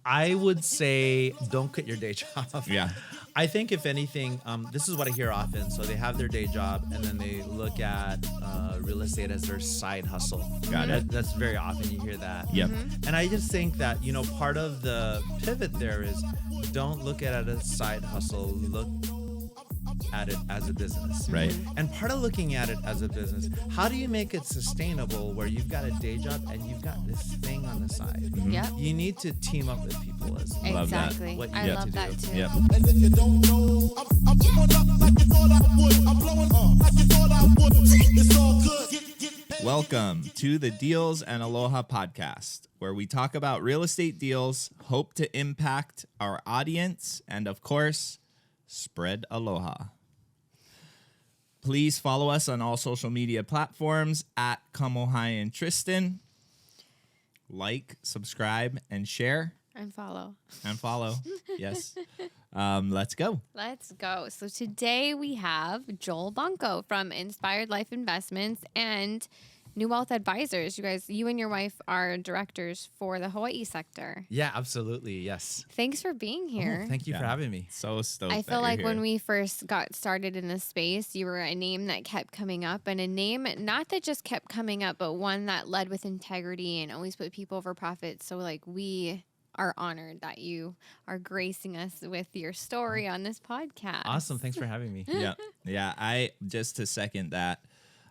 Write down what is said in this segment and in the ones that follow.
I would say don't quit your day job. Yeah. I think if anything, this is what I hear often. So they have their day job and then they look at real estate as their side hustle. Got it. That's very often you hear that. Yep. And I just think that, part of the pivot there is don't look at it as a side hustle. Look at it as a business. Right. And part of looking at it as a business, how do you make it sustainable where you've got a day job and you've got this thing on the side? Mm-hmm. Yep. You need to team up with people as well. Love that. Exactly. What you I need love to that do. too. Yep. And if you don't know, I'm blowing up like you thought I would. I'm blowing up like you thought I would. It's all good. Get Welcome to the Deals and Aloha podcast, where we talk about real estate deals, hope to impact our audience, and of course, spread aloha. Please follow us on all social media platforms at Kamohai and Tristyn. Like, subscribe, and share. And follow. And follow. Yes. Let's go. Let's go. So today we have Joel Bonco from Inspired Life Investments and New Wealth Advisors. You guys, you and your wife are directors for the Hawaii sector. Yeah, absolutely. Yes. Thanks for being here. Oh, thank you for having me. So stoked. I that feel you're like here. when we first got started in this space, you were a name that kept coming up, and a name not that just kept coming up, but one that led with integrity and always put people over profit. So like we are honored that you are gracing us with your story on this podcast. Awesome. Thanks for having me. Yeah. I just to second that,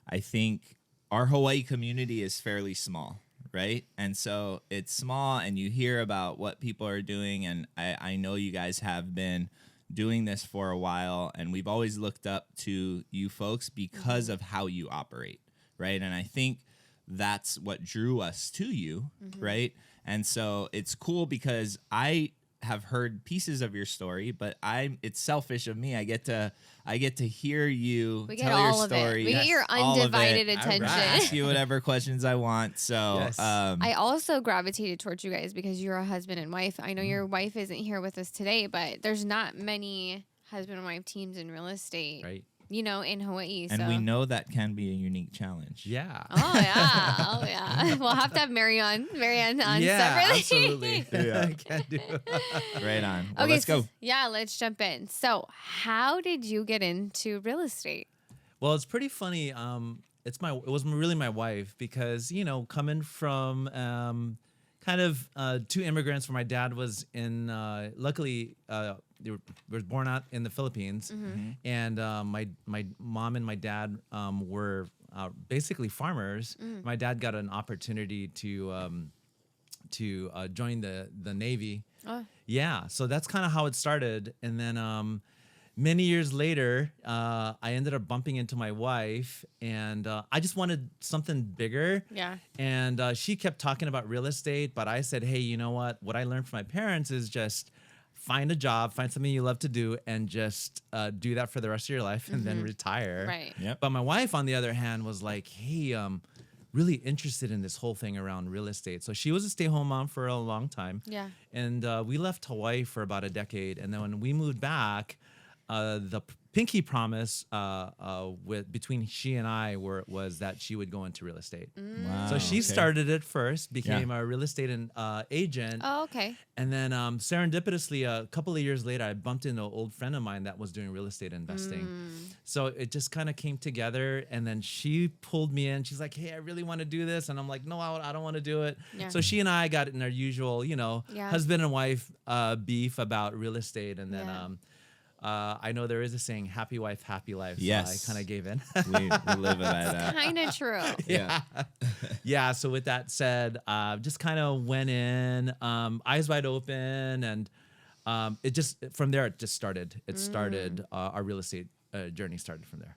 I think our Hawaii community is fairly small, right? And so it's small and you hear about what people are doing. And I know you guys have been doing this for a while, and we've always looked up to you folks because of how you operate, right? And I think that's what drew us to you, right? And so it's cool because I have heard pieces of your story, but it's selfish of me. I get to hear you We get tell all your of story. it. We get your all of it. undivided I attention. ask you whatever questions I want. So Yes. I also gravitated towards you guys because you're a husband and wife. I know your wife isn't here with us today, but there's not many husband and wife teams in real estate, Right. in Hawaii. and so. we know that can be a unique challenge. Yeah. Oh yeah, oh yeah. We'll have to have Mary on Yeah, separately. absolutely. Yeah. Can do. Right on. Well, Okay, let's go. Yeah, let's jump in. So, how did you get into real estate? Well, it's pretty funny. It was really my wife because, coming from kind of two immigrants where my dad was luckily they was born out in the Philippines, and my mom and my dad were basically farmers. My dad got an opportunity to join the Navy. Oh. Yeah, so that's kind of how it started, and then many years later, I ended up bumping into my wife, and I just wanted something bigger. Yeah. And she kept talking about real estate, but I said, hey, you know what? What I learned from my parents is just find a job, find something you love to do, and just do that for the rest of your life, and then retire. Right. Yep. But my wife, on the other hand, was like, hey, really interested in this whole thing around real estate. So she was a stay-home mom for a long time. Yeah. And we left Hawaii for about a decade. And then when we moved back, the pinky promise between she and I was that she would go into real estate. Wow, So she okay. started it first, became a real estate agent. Oh, okay. And then serendipitously, a couple of years later, I bumped into an old friend of mine that was doing real estate investing. So it just kind of came together. And then she pulled me in. She's like, hey, I really want to do this. And I'm like, no, I don't want to do it. Yeah. So she and I got in our usual, Yeah. husband and wife beef about real estate. And then Yeah. I know there is a saying, happy wife, happy life. Yes. So I kind of gave in. we live by that. Kind of true. Yeah. Yeah. So with that said, just kind of went in, eyes wide open, and it just from there it just started. It started our real estate journey started from there.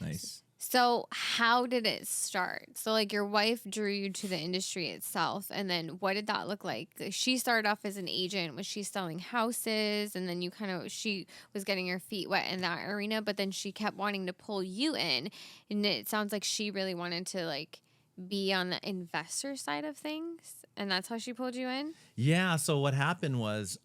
Nice. So, how did it start? So, like, your wife drew you to the industry itself, and then what did that look like? She started off as an agent. Was she selling houses? And then she was getting her feet wet in that arena, but then she kept wanting to pull you in. And it sounds like she really wanted to, like, be on the investor side of things. And that's how she pulled you in? Yeah. So what happened was,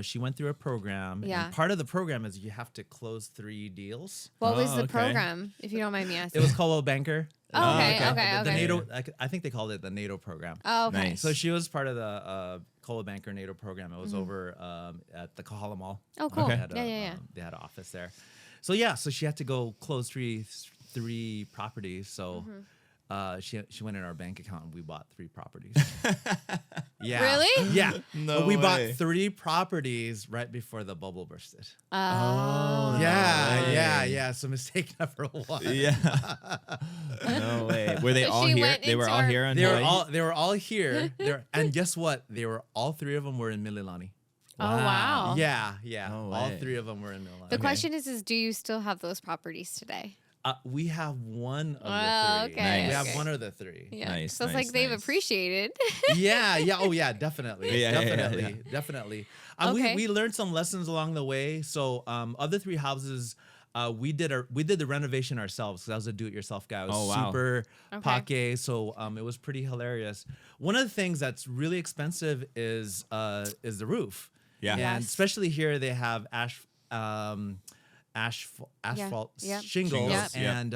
she went through a program. Yeah. And part of the program is you have to close 3 deals. What was the okay. program, if you don't mind me asking? It was called Banker. Oh, okay, okay. okay. The NATO, I think they called it the NATO program. Oh, okay. Nice. So she was part of the Coa Banker NATO program. I was over at the Kahala Mall. Oh, cool. They had Yeah. they had an office there. So yeah, so she had to go close three properties. So she went in our bank account and we bought 3 properties. Yeah. Really? Yeah. No But we bought way. 3 properties right before the bubble bursted. Oh. Yeah. So mistake number 1. Yeah. No way. Were they So all she here? went They were into all our- here on They were Hawaii? they were all here. And guess what? They were all 3 of them were in Mililani. Oh, wow. Yeah. No all way. 3 of them were in Mililani. The question is do you still have those properties today? We have one of the 3. Oh, okay, We have okay. one of the 3. Yeah. Nice, So it's nice, like they've nice. appreciated. Yeah. Oh, yeah. Definitely. Yeah, Definitely. Okay. We learned some lessons along the way. So, of the 3 houses, we did the renovation ourselves. 'Cause I was a do-it-yourself guy. I was Oh, wow. super Okay. pake. So, it was pretty hilarious. One of the things that's really expensive is the roof. Yeah. And Yes. especially here, they have asphalt Yep. shingles, Yep. and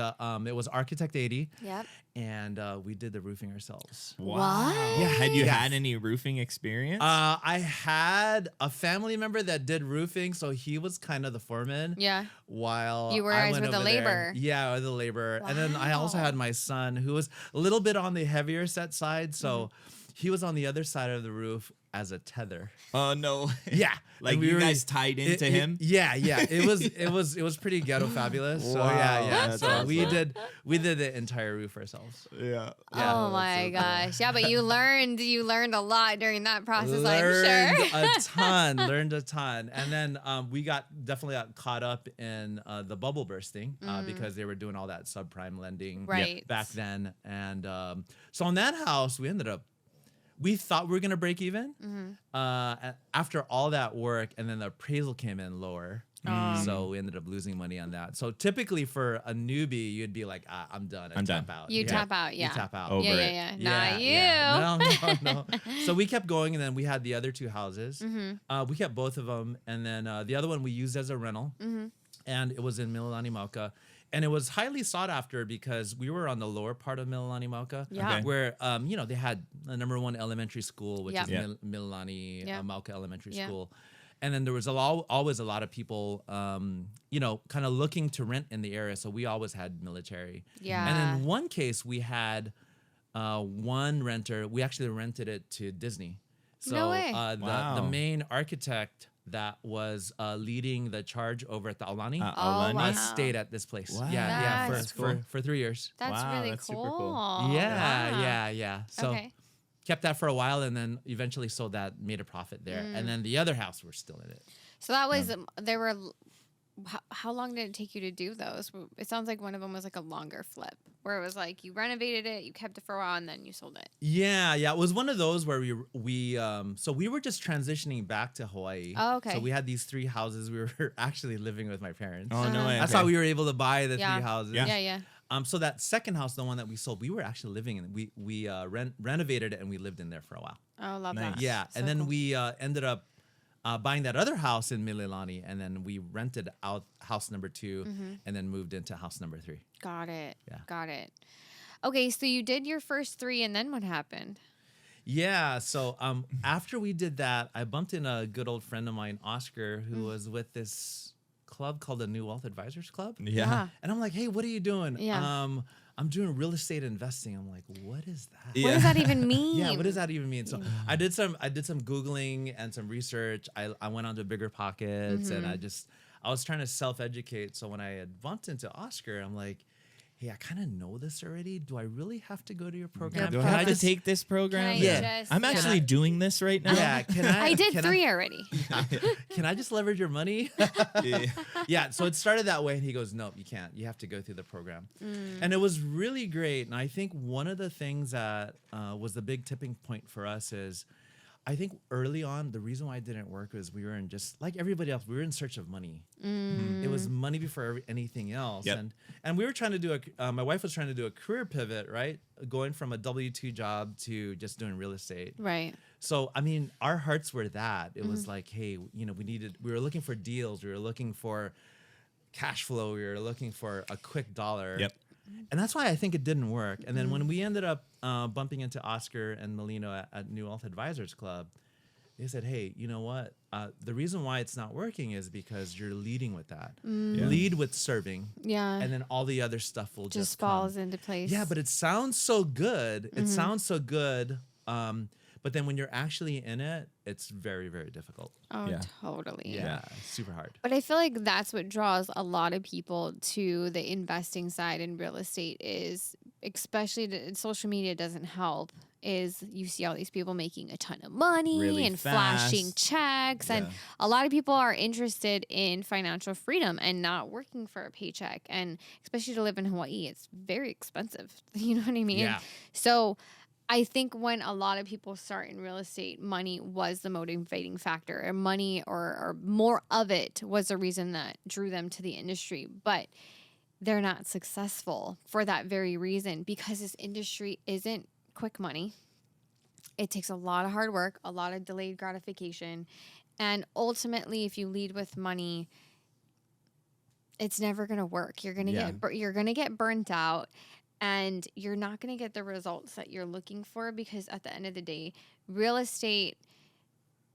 it was Architect 80, Yep. and we did the roofing ourselves. Wow. What? Had you Yes. had any roofing experience? I had a family member that did roofing, so he was kind of the foreman. Yeah. While You guys went were the over there. laborer. Yeah, I was the laborer. And then I also Wow. had my son, who was a little bit on the heavier set side, so Mm-hmm. he was on the other side of the roof as a tether. Oh no. Yeah, Like and we you were- guys tied into him? Yeah. It was pretty ghetto fabulous. So Wow, yeah. that's So awesome. we did the entire roof ourselves. Yeah. Yeah, Oh my gosh. Yeah, but you learned a lot during that process, I'm Learned sure. learned a ton. And then we definitely got caught up in the bubble bursting because they were doing all that subprime lending Right. back then. And so on that house, we thought we were going to break even after all that work. And then the appraisal came in lower. So we ended up losing money on that. So typically for a newbie, you'd be like, I'm done. I I'm tap done. out. You tap out, yeah. You tap out. Over it. Yeah. Not you. Yeah. No. So we kept going, and then we had the other 2 houses. Mm-hmm. We kept both of them, and then the other one we used as a rental, Mm-hmm. and it was in Mililani Mauka. And it was highly sought after because we were on the lower part of Mililani Mauka, Yeah. Okay. where they had the #1 elementary school, which Yep. is Yeah. Mililani Yep. Mauka Elementary Yeah. School. And then there was always a lot of people, kind of looking to rent in the area. So we always had military. Yeah. And in one case, we had one renter. We actually rented it to Disney. So No way. The Wow. main architect that was leading the charge over at the Aulani Oh, wow. stayed at this place. Wow. Yeah, That's for 3 years. That's Wow, really that's cool. super cool. Yeah. So Okay. kept that for a while, and then eventually sold that, made a profit there. And then the other house, we're still in it. So that was there were how long did it take you to do those? It sounds like one of them was like a longer flip where it was like you renovated it, you kept it for a while, and then you sold it. Yeah. It was one of those where so we were just transitioning back to Hawaii. Oh, okay. So we had these 3 houses. We were actually living with my parents. Oh no way. That's okay. how we were able to buy the Yeah. 3 houses. Yeah. So that second house, the one that we sold, we were actually living in. We renovated it and we lived in there for a while. Oh, love Nice. that. Yeah, So and then cool. we ended up buying that other house in Mililani, and then we rented out house number 2, and then moved into house number 3. Got it. Yeah. Got it. Okay, so you did your first 3, and then what happened? Yeah, so after we did that, I bumped in a good old friend of mine, Oscar, who was with this club called the New Wealth Advisors Club. Yeah. And I'm like, hey, what are you doing? Yeah. I'm doing real estate investing. I'm like, what is that? What does that even mean? Yeah, what does that even mean? So I did some Googling and some research. I went onto Bigger Pockets and I was trying to self-educate. So when I had bumped into Oscar, I'm like, hey, I kind of know this already. Do I really have to go to your program? Do I Can have I to just- take this program? Can I just- I'm yeah. actually doing this right now. Yeah, can I? I did can 3 already. Can I just leverage your money? Yeah. Yeah, so it started that way, and he goes, nope, you can't. You have to go through the program. And it was really great. And I think one of the things that was the big tipping point for us is, I think early on, the reason why it didn't work was we were in just, like everybody else, we were in search of money. It was money before anything else. Yep. And we were trying to do my wife was trying to do a career pivot, right? Going from a W-2 job to just doing real estate. Right. So, I mean, our hearts were that. It was like, hey, we were looking for deals. We were looking for cash flow. We were looking for a quick dollar. Yep. And that's why I think it didn't work. And then when we ended up bumping into Oscar and Melino at New Wealth Advisors Club, they said, hey, you know what? The reason why it's not working is because you're leading with that. Yeah. Lead with serving. Yeah. And then all the other stuff will just come. falls into place. Yeah, but it sounds so good. It sounds so good. But then when you're actually in it, it's very, very difficult. Oh, Yeah. totally. Yeah, super hard. But I feel like that's what draws a lot of people to the investing side in real estate is, especially social media doesn't help, is you see all these people making a ton of money Really and flashing fast. checks. And Yeah. a lot of people are interested in financial freedom and not working for a paycheck. And especially to live in Hawaii, it's very expensive. You know what I mean? Yeah. So I think when a lot of people start in real estate, money was the motivating factor, or money or more of it was the reason that drew them to the industry. But they're not successful for that very reason, because this industry isn't quick money. It takes a lot of hard work, a lot of delayed gratification. And ultimately, if you lead with money, it's never going to work. You're going to Yeah. you're going to get burnt out. And you're not going to get the results that you're looking for, because at the end of the day, real estate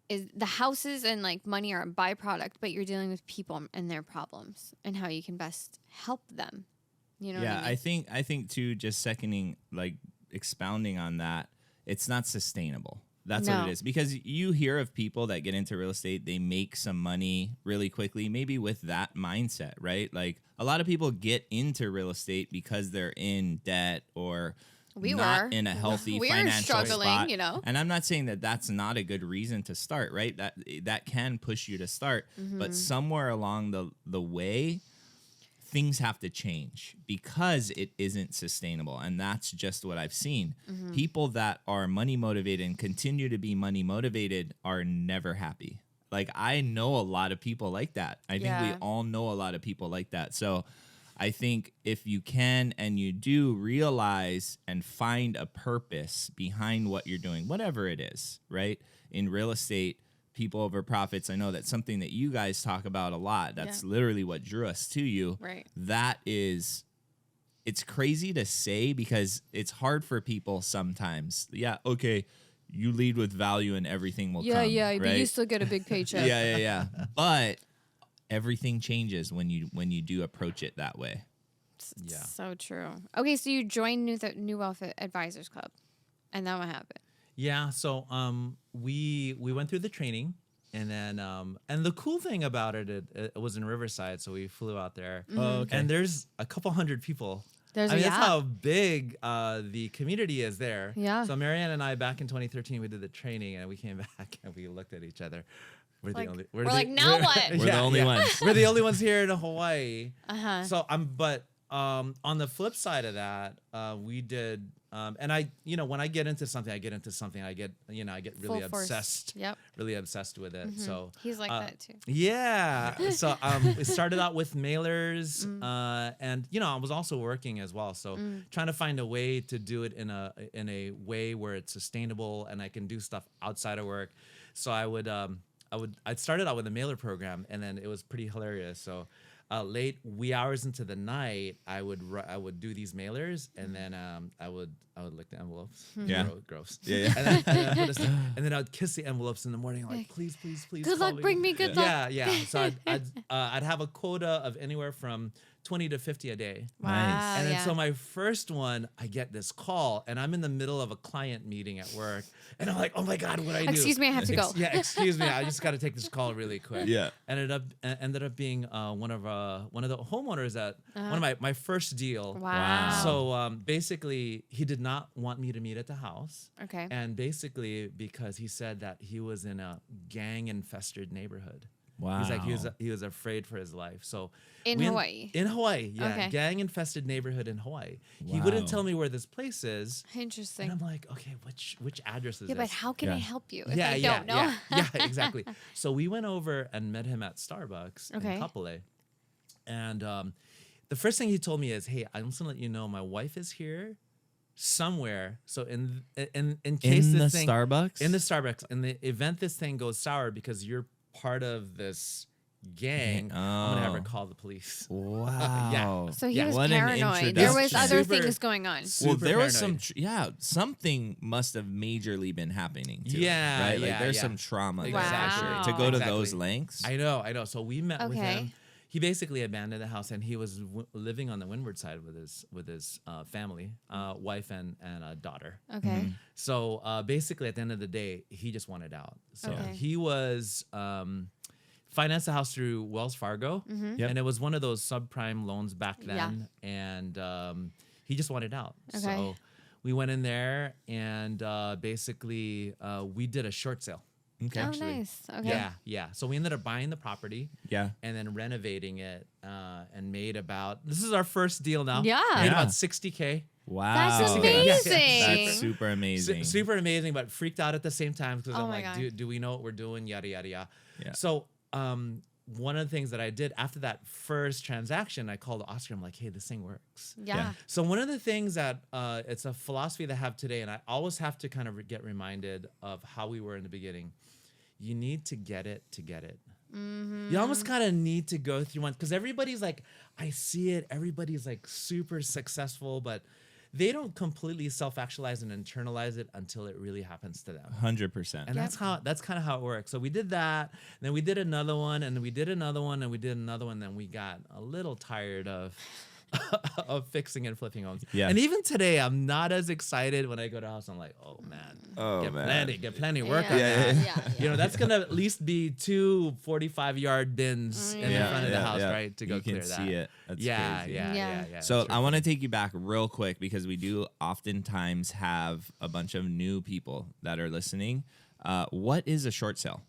is, the houses and like money are a byproduct, but you're dealing with people and their problems and how you can best help them. You know Yeah, what I mean? I think too, just seconding, like expounding on that, it's not sustainable. That's what No. it is. Because you hear of people that get into real estate, they make some money really quickly, maybe with that mindset, right? Like a lot of people get into real estate because they're in debt or We not were. in a healthy We were financial struggling, spot. you know? And I'm not saying that that's not a good reason to start, right? That can push you to start, Mm-hmm. but somewhere along the way, things have to change because it isn't sustainable. And that's just what I've seen. Mm-hmm. People that are money motivated and continue to be money motivated are never happy. Like I know a lot of people like that. I think we Yeah. all know a lot of people like that. So I think if you can and you do realize and find a purpose behind what you're doing, whatever it is, right? In real estate, people over profits. I know that's something that you guys talk about a lot. That's literally what drew us to you. Right. That is, it's crazy to say because it's hard for people sometimes. Yeah, okay, you lead with value and everything will come. But right? you still get a big paycheck. Yeah. But everything changes when you do approach it that way. Yeah. So true. Okay, so you joined New Wealth Advisors Club, and then what happened? Yeah, so we went through the training, and then and the cool thing about it was in Riverside, so we flew out there. Mm-hmm. Oh, okay. And there's a couple hundred people. There's I mean, a that's how big the community is there. Yeah. So Marianne and I, back in 2013, we did the training, and we came back and we looked at each other. We're Like- the only. we're like, now what? We're the only ones. We're the only ones here in Hawaii. Uh-huh. So on the flip side of that, we did, and I, when I get into something, I get really Full force. obsessed. Yep. Really obsessed with it. So He's like that too. yeah. So we started out with mailers, and I was also working as well. So trying to find a way to do it in a way where it's sustainable and I can do stuff outside of work. So I started out with a mailer program, and then it was pretty hilarious. So late wee hours into the night, I would do these mailers, and then I would lick the envelopes. Yeah. Gross. Yeah. And then I would kiss the envelopes in the morning, like please. Good call luck, bring me good luck. Yeah. So I'd have a quota of anywhere from 20 to 50 a day. Nice. And then so my first one, I get this call, and I'm in the middle of a client meeting at work, and I'm like, oh my God, what do I do? Excuse me, I have to go. Excuse me, I just got to take this call really quick. Yeah. Ended up being one of the homeowners at one of my first deal. Wow. So basically, he did not want me to meet at the house. Okay. And basically, because he said that he was in a gang-infested neighborhood. Wow. He's like he was afraid for his life. So In Hawaii? In Hawaii, yeah, Okay. gang-infested neighborhood in Hawaii. He Wow. wouldn't tell me where this place is, Interesting. and I'm like, okay, which address is Yeah, this? but how can I help you if yeah, I yeah, don't know? yeah, exactly. So we went over and met him at Starbucks Okay. in Kapolei, and the first thing he told me is, "Hey, I'm just gonna let you know my wife is here somewhere. So in case In the this thing Starbucks? in the Starbucks in the event this thing goes sour because you're part of this gang, I'm gonna have her Oh. call the police. Wow. So he Yeah. was What an paranoid. There was introduction. other Super- things going on. Well, Super there was paranoid. something must have majorly been happening to Yeah, him, right? Like yeah, there's yeah. some trauma there Exactly. for sure. To go to Exactly. those lengths. I know. So we met with Okay. him. He basically abandoned the house, and he was living on the windward side with his family, wife and a daughter. Okay. Mm-hmm. So basically, at the end of the day, he just wanted out. So Okay. he was financed the house through Wells Fargo, Yep. and it was one of those subprime loans back Yeah. then. And he just wanted out. Okay. So we went in there, and basically we did a short sale. Okay. Oh, Actually. nice. Okay. Yeah. So we ended up buying the property Yeah. and then renovating it and made about, this is our first deal now. Yeah. Made Yeah. about $60K. Wow. That's 60K. Yeah, amazing. That's super amazing. Super amazing, but freaked out at the same time because Oh I'm my like, God. do we know what we're doing? Yada, yada, yada. Yeah. So one of the things that I did after that first transaction, I called Oscar. I'm like, hey, this thing works. Yeah. So one of the things that it's a philosophy that I have today, and I always have to kind of get reminded of how we were in the beginning. You need to get it to get it. You almost kind of need to go through one because everybody's like, I see it. Everybody's like super successful, but they don't completely self-actualize and internalize it until it really happens to them. 100%. And that's kind of how it works. So we did that, and then we did another one, and then we did another one, and we did another one. And then we got a little tired of of fixing and flipping homes. Yeah. And even today, I'm not as excited when I go to a house. I'm like, oh man, Oh, get man. plenty of work on Yeah. that. Yeah. You know, that's gonna at least be 2 45-yard bins in the front of the house, right? To go you clear can that. see it. That's Yeah, crazy. yeah. So It's I want to take you back real quick because we do oftentimes have a bunch of new people that are listening. What is a short sale?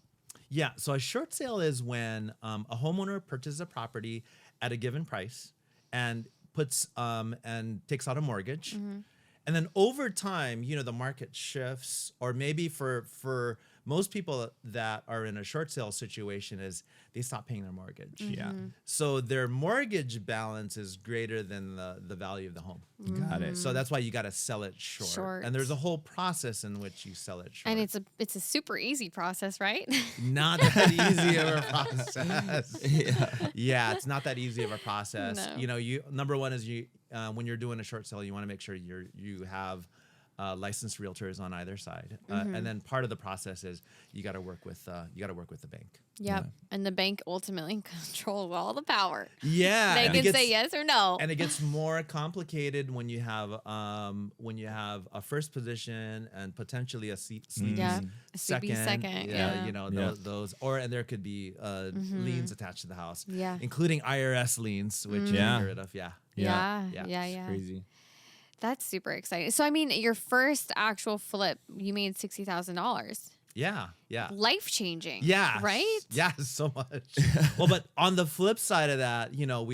Yeah, so a short sale is when a homeowner purchases a property at a given price and puts and takes out a mortgage. And then over time, you know, the market shifts, or maybe for most people that are in a short sale situation is they stop paying their mortgage. Yeah. So their mortgage balance is greater than the value of the home. Got it. So that's why you got to sell it short. Short. And there's a whole process in which you sell it short. And it's a super easy process, right? Not that easy of a process. Yeah, it's not that easy of a process. No. You know, number one is when you're doing a short sale, you want to make sure you have licensed realtors on either side, and then part of the process is you got to work with the bank. Yep. And the bank ultimately controls all the power. Yeah, They and it can say gets- yes or no. And it gets more complicated when you have a first position and potentially a sleepy Yeah, a sleepy second, yeah. You know, Yeah. those and there could be liens attached to the house. Yeah. Including IRS liens, which Yeah. you've heard of. Yeah. Yeah. Yeah. Yeah. Crazy. That's super exciting. So I mean, your first actual flip, you made $60,000. Yeah. Yeah. Life changing. Yeah. Right? Yeah, so much. Well, but on the flip side of that, you know,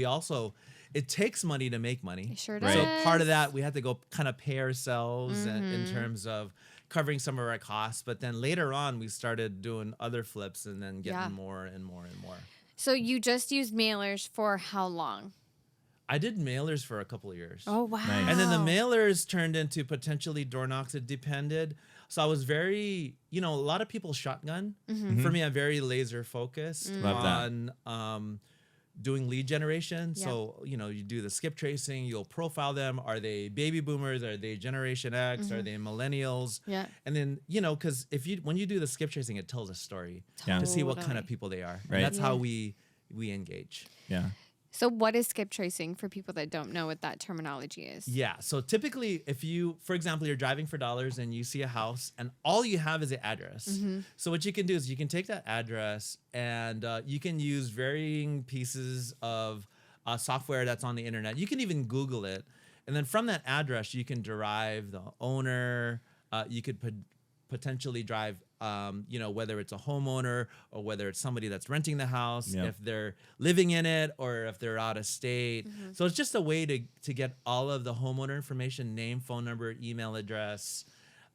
it takes money to make money. It sure Right. So does. part of that, we had to go kind of pay ourselves in Mm-hmm. terms of covering some of our costs. But then later on, we started doing other flips and then getting Yeah. more and more and more. So you just used mailers for how long? I did mailers for a couple of years. Oh wow. Nice. And then the mailers turned into potentially door knocks. It depended. So I was very, you know, a lot of people shotgun. Mm-hmm. For me, I'm very laser focused Love that. on doing lead generation. Yeah. So, you know, you do the skip tracing, you'll profile them. Are they baby boomers? Are they Generation X? Are they millennials? Yeah. And then, you know, because when you do the skip tracing, it tells a story Yeah. to see what kind Totally. of people they are. Right. And that's how Yeah. we engage. Yeah. So what is skip tracing for people that don't know what that terminology is? Yeah. So typically, if you, for example, you're driving for dollars and you see a house and all you have is the address. So what you can do is you can take that address and you can use varying pieces of software that's on the internet. You can even Google it. And then from that address, you can derive the owner. You could potentially drive, you know, whether it's a homeowner or whether it's somebody that's renting the house, Yep. if they're living in it or if they're out of state. So it's just a way to get all of the homeowner information, name, phone number, email address,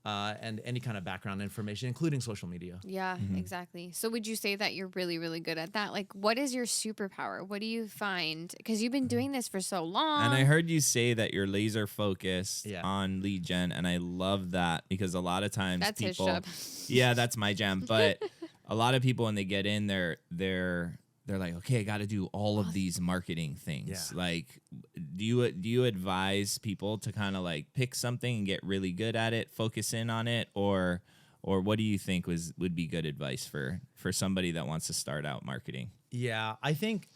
and any kind of background information, including social media. Yeah, exactly. So would you say that you're really, really good at that? Like, what is your superpower? What do you find? Because you've been doing this for so long. And I heard you say that you're laser focused Yeah. on lead gen, and I love that because a lot of times That's his people, job. yeah, that's my jam. But a lot of people when they get in, they're they're like, okay, I got to do all of these marketing things. Yeah. Like, do you advise people to kind of like pick something and get really good at it, focus in on it, or what do you think would be good advice for somebody that wants to start out marketing? Yeah, I think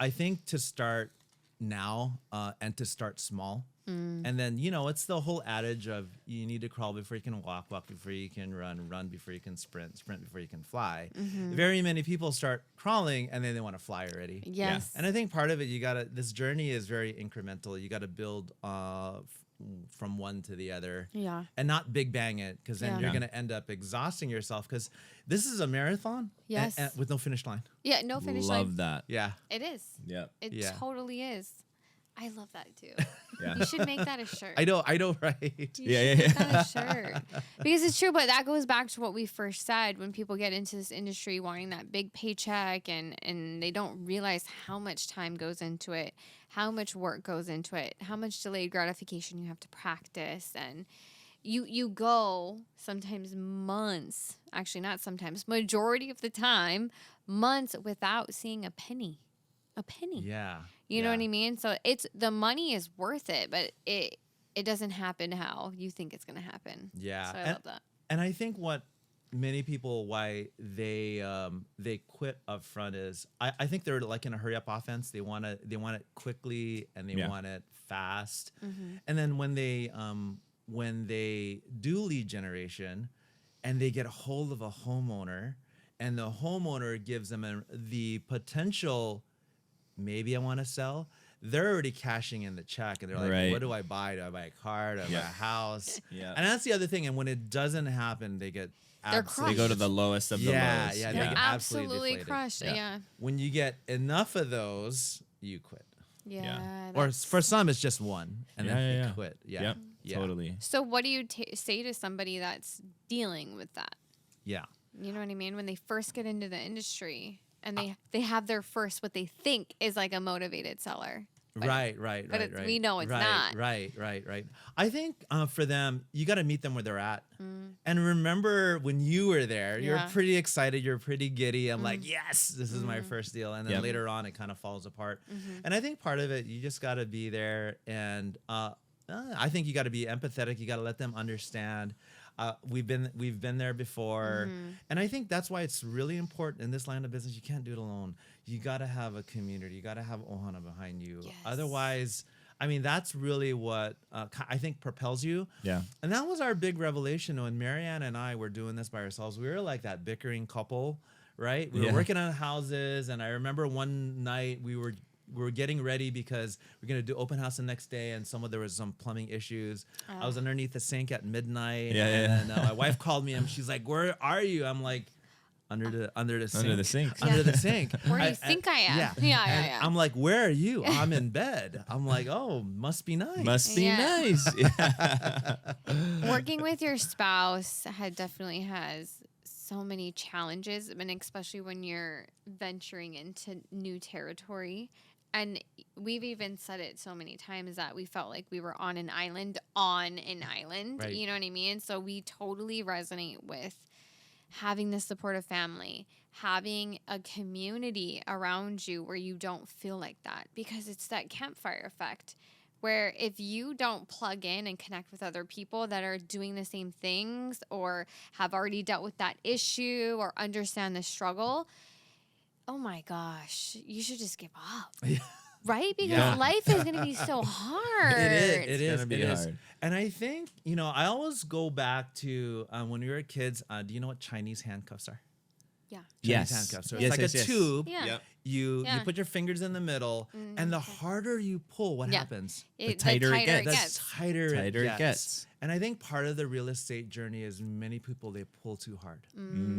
to start now and to start small. And then, it's the whole adage of you need to crawl before you can walk before you can run before you can sprint before you can fly. Very many people start crawling and then they want to fly already. Yes. And I think part of it, this journey is very incremental. You got to build from one to the other. Yeah. And not big bang it, because then Yeah. you're going to end up exhausting yourself, because this is a marathon Yes. and with no finish line. Yeah, no finish line. Love that. Yeah. It is. Yep. It Yeah. totally is. I love that too. Yeah. You should make that a shirt. I know, right? You Yeah, should yeah, make that a shirt. Because it's true, but that goes back to what we first said when people get into this industry wanting that big paycheck and they don't realize how much time goes into it, how much work goes into it, how much delayed gratification you have to practice. And you go sometimes months, actually not sometimes, majority of the time, months without seeing a penny. A penny. Yeah. You know what I mean? So the money is worth it, but it doesn't happen how you think it's going to happen. Yeah. So I love that. And I think what many people, why they quit up front is I think they're like in a hurry up offense. They want it quickly and they want it fast. And then when they do lead generation and they get a hold of a homeowner and the homeowner gives them the potential, maybe I want to sell, they're already cashing in the check and they're like, Right. what do I buy? Do I buy a car? Do I buy a house? Yeah. And that's the other thing. And when it doesn't happen, they get They're absolutely, They go to the lowest of the Yeah, lows. yeah, they They're get absolutely deflated. crushed. Yeah. When you get enough of those, you quit. Yeah. Or that's- for some, it's just one and then they quit. Yeah. Yep. Yeah. Totally. So what do you say to somebody that's dealing with that? Yeah. You know what I mean? When they first get into the industry and they have their first, what they think is like a motivated seller. But Right. we know it's not. Right. I think for them, you got to meet them where they're at. And remember when you were there, you're Yeah. pretty excited, you're pretty giddy. I'm like, yes, this is my first deal. And then Yep. later on, it kind of falls apart. And I think part of it, you just got to be there. And I think you got to be empathetic. You got to let them understand. We've been there before, and I think that's why it's really important in this line of business. You can't do it alone. You got to have a community. You got to have Ohana behind you. Yes. Otherwise, I mean, that's really what I think propels you. Yeah. And that was our big revelation when Marianne and I were doing this by ourselves. We were like that bickering couple, right? We were working on houses, and I remember one night we were getting ready because we're gonna do open house the next day, and there was some plumbing issues. I was underneath the sink at midnight, and my wife called me and she's like, "Where are you?" I'm like, under the sink. Under the sink. Under the sink. Where do you think I am? Yeah. And I'm like, "Where are you?" I'm in bed. I'm like, "Oh, must be nice." Must be Yeah. nice. Working with your spouse definitely has so many challenges, and especially when you're venturing into new territory. And we've even said it so many times that we felt like we were on an island. Right. You know what I mean? So we totally resonate with having the supportive family, having a community around you where you don't feel like that, because it's that campfire effect where if you don't plug in and connect with other people that are doing the same things or have already dealt with that issue or understand the struggle, oh my gosh, you should just give up. Right? Because life is going to be so hard. It is. gonna be It is. hard. And I think, I always go back to when we were kids. Do you know what Chinese handcuffs are? Yeah. Yes. Chinese handcuffs. So it's Yes, like yes, a yes. tube. Yeah. Yep. You Yeah. put your fingers in the middle, and the harder you pull, what Yeah. happens? The tighter it The gets. tighter, Tighter it it gets. And I think part of the real estate journey is many people, they pull too hard.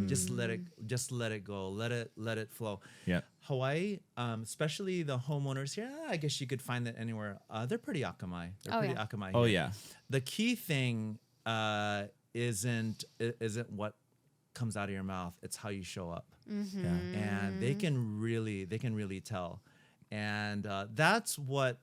Just let it go. Let it flow. Yeah. Hawaii, especially the homeowners here, I guess you could find that anywhere. They're pretty akamai. They're Oh, pretty yeah. akamai. Oh here. yeah. The key thing isn't what comes out of your mouth. It's how you show up. Yeah. And they can really tell. And that's what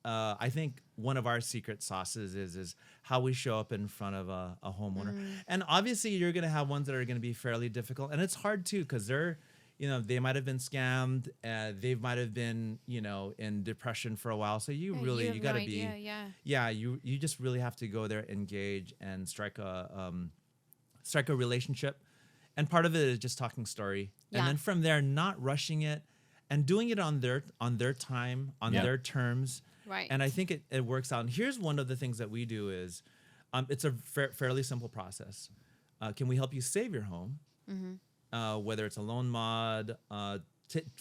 I think one of our secret sauces is how we show up in front of a homeowner. And obviously you're going to have ones that are going to be fairly difficult, and it's hard too, because they're they might have been scammed. They might have been, in depression for a while. So you got to be, you just really have to go there, engage, and strike a relationship. And part of it is just talking story. Yeah. And then from there, not rushing it and doing it on their time, on their terms. Right. And I think it works out. And here's one of the things that we do is, it's a fairly simple process. Can we help you save your home? Whether it's a loan mod,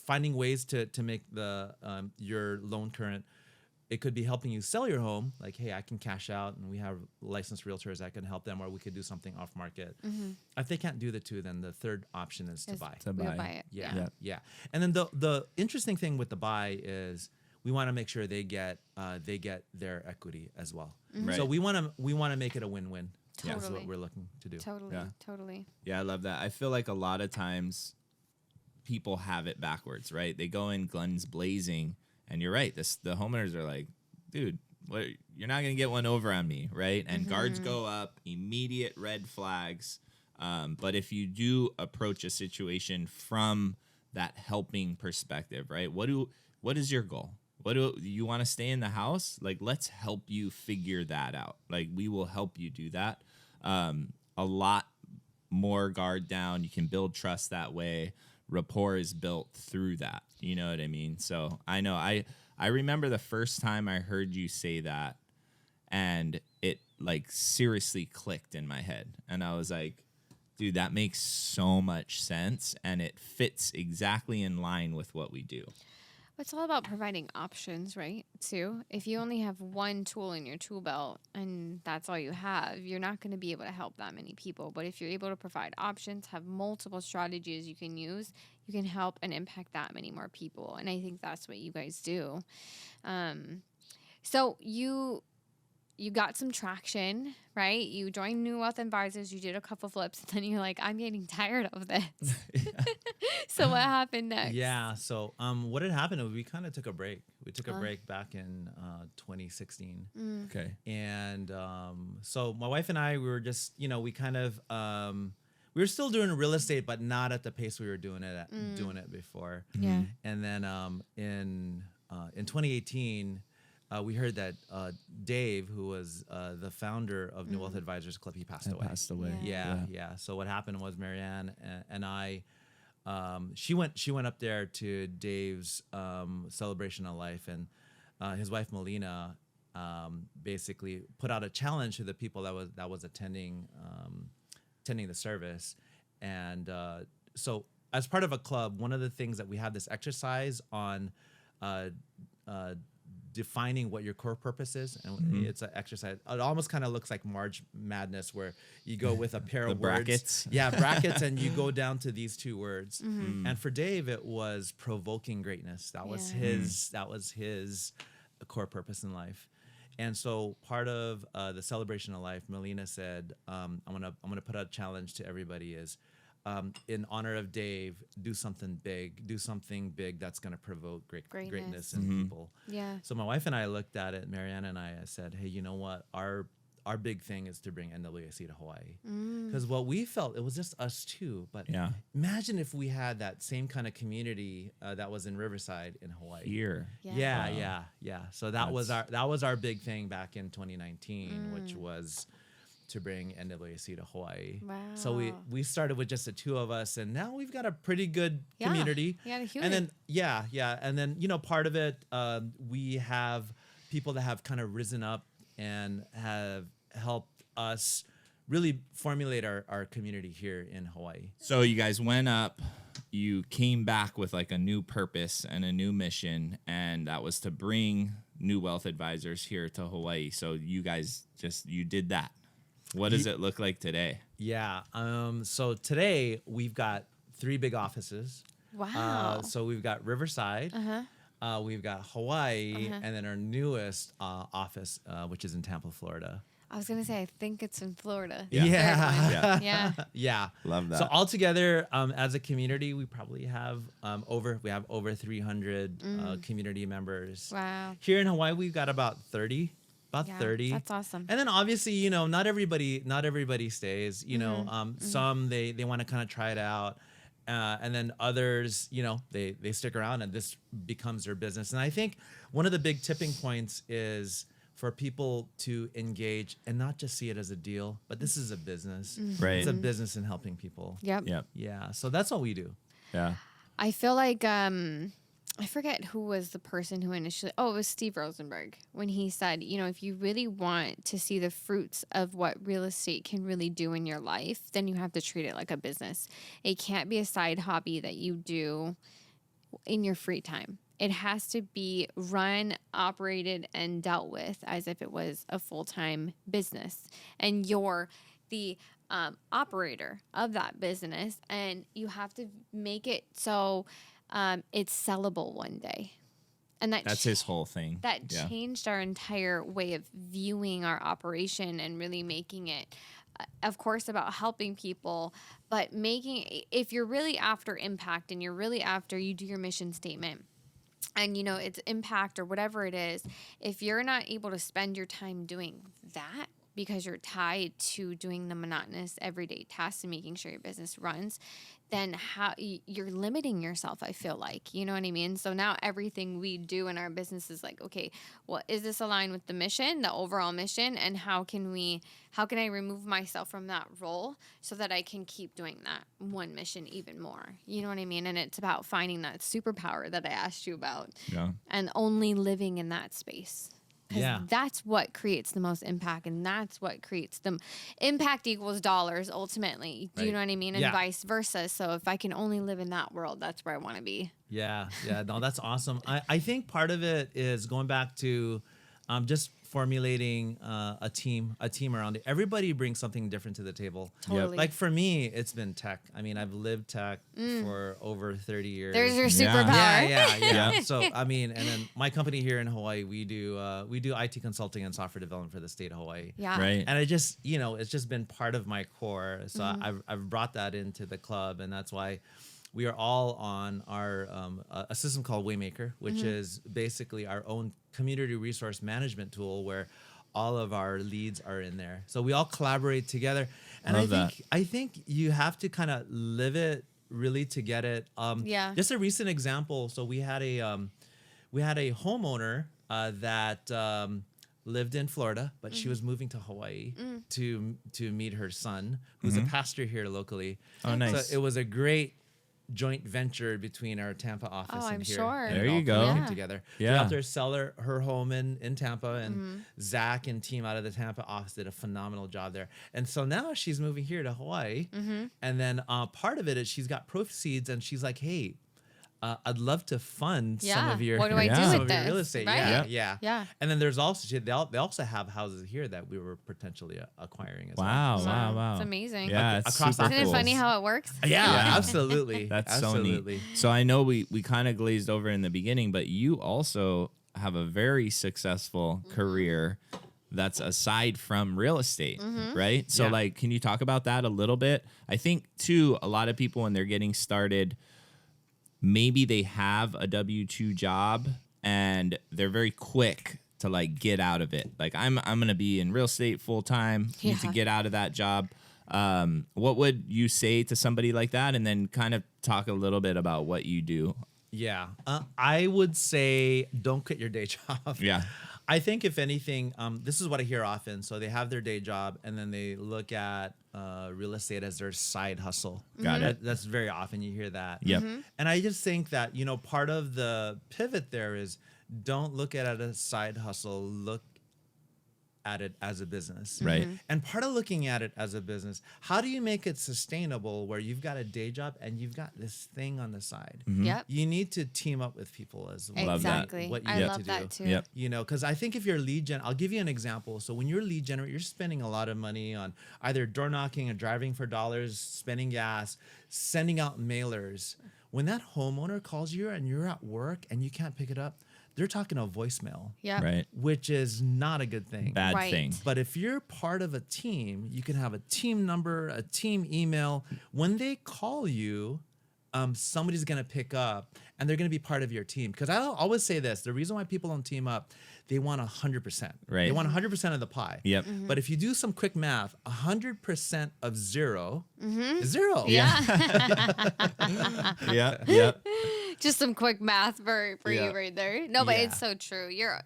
finding ways to make your loan current. It could be helping you sell your home. Like, hey, I can cash out, and we have licensed realtors that can help them, or we could do something off market. If they can't do the two, then the third option is to buy. We'll buy it. Yeah. And then the interesting thing with the buy is we want to make sure they get their equity as well. Right. So we want to make it a win-win. Totally. That's what we're looking to do. Totally. Yeah, I love that. I feel like a lot of times people have it backwards, right? They go in guns blazing, and you're right. The homeowners are like, dude, what? You're not gonna get one over on me, right? And guards go up, immediate red flags. But if you do approach a situation from that helping perspective, right? What is your goal? What do you want to stay in the house? Like, let's help you figure that out. Like, we will help you do that. A lot more guard down. You can build trust that way. Rapport is built through that. You know what I mean? So I know I remember the first time I heard you say that, and it like seriously clicked in my head. And I was like, dude, that makes so much sense. And it fits exactly in line with what we do. It's all about providing options, right? Too. If you only have one tool in your tool belt and that's all you have, you're not going to be able to help that many people. But if you're able to provide options, have multiple strategies you can use, you can help and impact that many more people. And I think that's what you guys do. So you got some traction, right? You joined New Wealth Advisors. You did a couple flips, and then you're like, I'm getting tired of this. So what happened next? Yeah. So what had happened was we kind of took a break. We took a break back in 2016. Okay. And so my wife and I, we were just, we kind of we were still doing real estate, but not at the pace we were doing it before. Yeah. And then in 2018. We heard that Dave, who was the founder of New Wealth Advisors Club, he passed away. Yeah. So what happened was Marianne and I, she went up there to Dave's celebration of life, and his wife Melina basically put out a challenge to the people that was attending the service, and so as part of a club, one of the things that we have this exercise on. Defining what your core purpose is, and it's an exercise. It almost kind of looks like March Madness, where you go with a pair of brackets. brackets, and you go down to these two words. And for Dave, it was provoking greatness. That was his core purpose in life. And so part of the celebration of life, Melina said, "I'm gonna put out a challenge to everybody is." In honor of Dave, do something big that's going to provoke greatness in people. Yeah. So my wife and I looked at it, Marianne and I said, hey, you know what? Our big thing is to bring NWAC to Hawaii. Because what we felt, it was just us two. But imagine if we had that same kind of community that was in Riverside in Hawaii. Here. Yeah. So that was our big thing back in 2019, which was to bring NWAC to Hawaii. Wow. So we started with just the two of us, and now we've got a pretty good community. Yeah, a huge. And then and then part of it, we have people that have kind of risen up and have helped us really formulate our community here in Hawaii. So you guys went up, you came back with like a new purpose and a new mission, and that was to bring New Wealth Advisors here to Hawaii. So you guys you did that. What does it look like today? Yeah. So today we've got 3 big offices. Wow. So we've got Riverside, we've got Hawaii, and then our newest office, which is in Tampa, Florida. I was gonna say, I think it's in Florida. Yeah. Yeah. Love that. So altogether, as a community, we probably have over 300 community members. Wow. Here in Hawaii, we've got about 30. About 30. That's awesome. And then obviously, not everybody stays. Some they want to kind of try it out. And then others, they stick around and this becomes their business. And I think one of the big tipping points is for people to engage and not just see it as a deal, but this is a business. Right. It's a business in helping people. Yep. Yep. Yeah. So that's all we do. Yeah. I feel like I forget who was the person who initially. Oh, it was Steve Rosenberg when he said, if you really want to see the fruits of what real estate can really do in your life, then you have to treat it like a business. It can't be a side hobby that you do in your free time. It has to be run, operated, and dealt with as if it was a full-time business. And you're the operator of that business, and you have to make it so it's sellable one day. And that's his whole thing. That changed our entire way of viewing our operation and really making it, of course, about helping people, but if you're really after impact and you're really after, you do your mission statement and, it's impact or whatever it is, if you're not able to spend your time doing that because you're tied to doing the monotonous everyday tasks and making sure your business runs, then you're limiting yourself, I feel like. You know what I mean? So now everything we do in our business is like, okay, well, is this aligned with the mission, the overall mission? And how can I remove myself from that role so that I can keep doing that one mission even more? You know what I mean? And it's about finding that superpower that I asked you about. Yeah. And only living in that space. Because that's what creates the most impact, and that's what creates the impact equals dollars ultimately. Do you know what I mean? And vice versa. So if I can only live in that world, that's where I want to be. Yeah. No, that's awesome. I think part of it is going back to just formulating a team around it. Everybody brings something different to the table. Totally. Like for me, it's been tech. I mean, I've lived tech for over 30 years. There's your superpower. Yeah. So, I mean, and then my company here in Hawaii, we do IT consulting and software development for the state of Hawaii. Yeah. Right. And I just, it's just been part of my core. So I've brought that into the club, and that's why we are all on our a system called Waymaker, which is basically our own community resource management tool where all of our leads are in there. So we all collaborate together. And I think you have to kind of live it really to get it. Just a recent example. So we had a homeowner that lived in Florida, but she was moving to Hawaii to meet her son, who's a pastor here locally. Oh, nice. So it was a great joint venture between our Tampa office and I'm here. sure. And There it all you go. came Yeah. together. Yeah. We helped her sell her home in Tampa, and Zach and team out of the Tampa office did a phenomenal job there. And so now she's moving here to Hawaii, and then part of it is she's got proceeds, and she's like, hey, I'd love to fund some of your What do I do some with of your this? real estate. Right? Yeah. And then there's also they also have houses here that we were potentially acquiring as Wow. well. Wow. It's amazing. Yeah. It's Across super Isn't it cool. funny how it works? Yeah, absolutely. That's absolutely. so neat. So I know we kind of glazed over in the beginning, but you also have a very successful career that's aside from real estate, right? So like, can you talk about that a little bit? I think too, a lot of people when they're getting started, maybe they have a W-2 job and they're very quick to like get out of it. Like I'm going to be in real estate full time, need to get out of that job. What would you say to somebody like that? And then kind of talk a little bit about what you do. Yeah. I would say don't quit your day job. Yeah. I think if anything, this is what I hear often. So they have their day job and then they look at real estate as their side hustle. Got it. That's very often you hear that. Yep. And I just think that, part of the pivot there is don't look at it as a side hustle. Look at it as a business. Right. And part of looking at it as a business, how do you make it sustainable where you've got a day job and you've got this thing on the side? Yep. You need to team up with people as well. Love that. Exactly. What you I need love to that do. too. Yep. Because I think if you're lead gen, I'll give you an example. So when you're lead generator, you're spending a lot of money on either door knocking or driving for dollars, spending gas, sending out mailers. When that homeowner calls you and you're at work and you can't pick it up, they're talking a voicemail, Yep. Right. which is not a good thing. Bad Right. thing. But if you're part of a team, you can have a team number, a team email. When they call you, somebody's going to pick up and they're going to be part of your team. Because I always say this, the reason why people don't team up, they want 100%. Right. They want 100% of the pie. Yep. But if you do some quick math, 100% of zero is zero. Yeah. Yeah. Yeah. Just some quick math for Yeah. you right there. No, but Yeah. it's so true. You're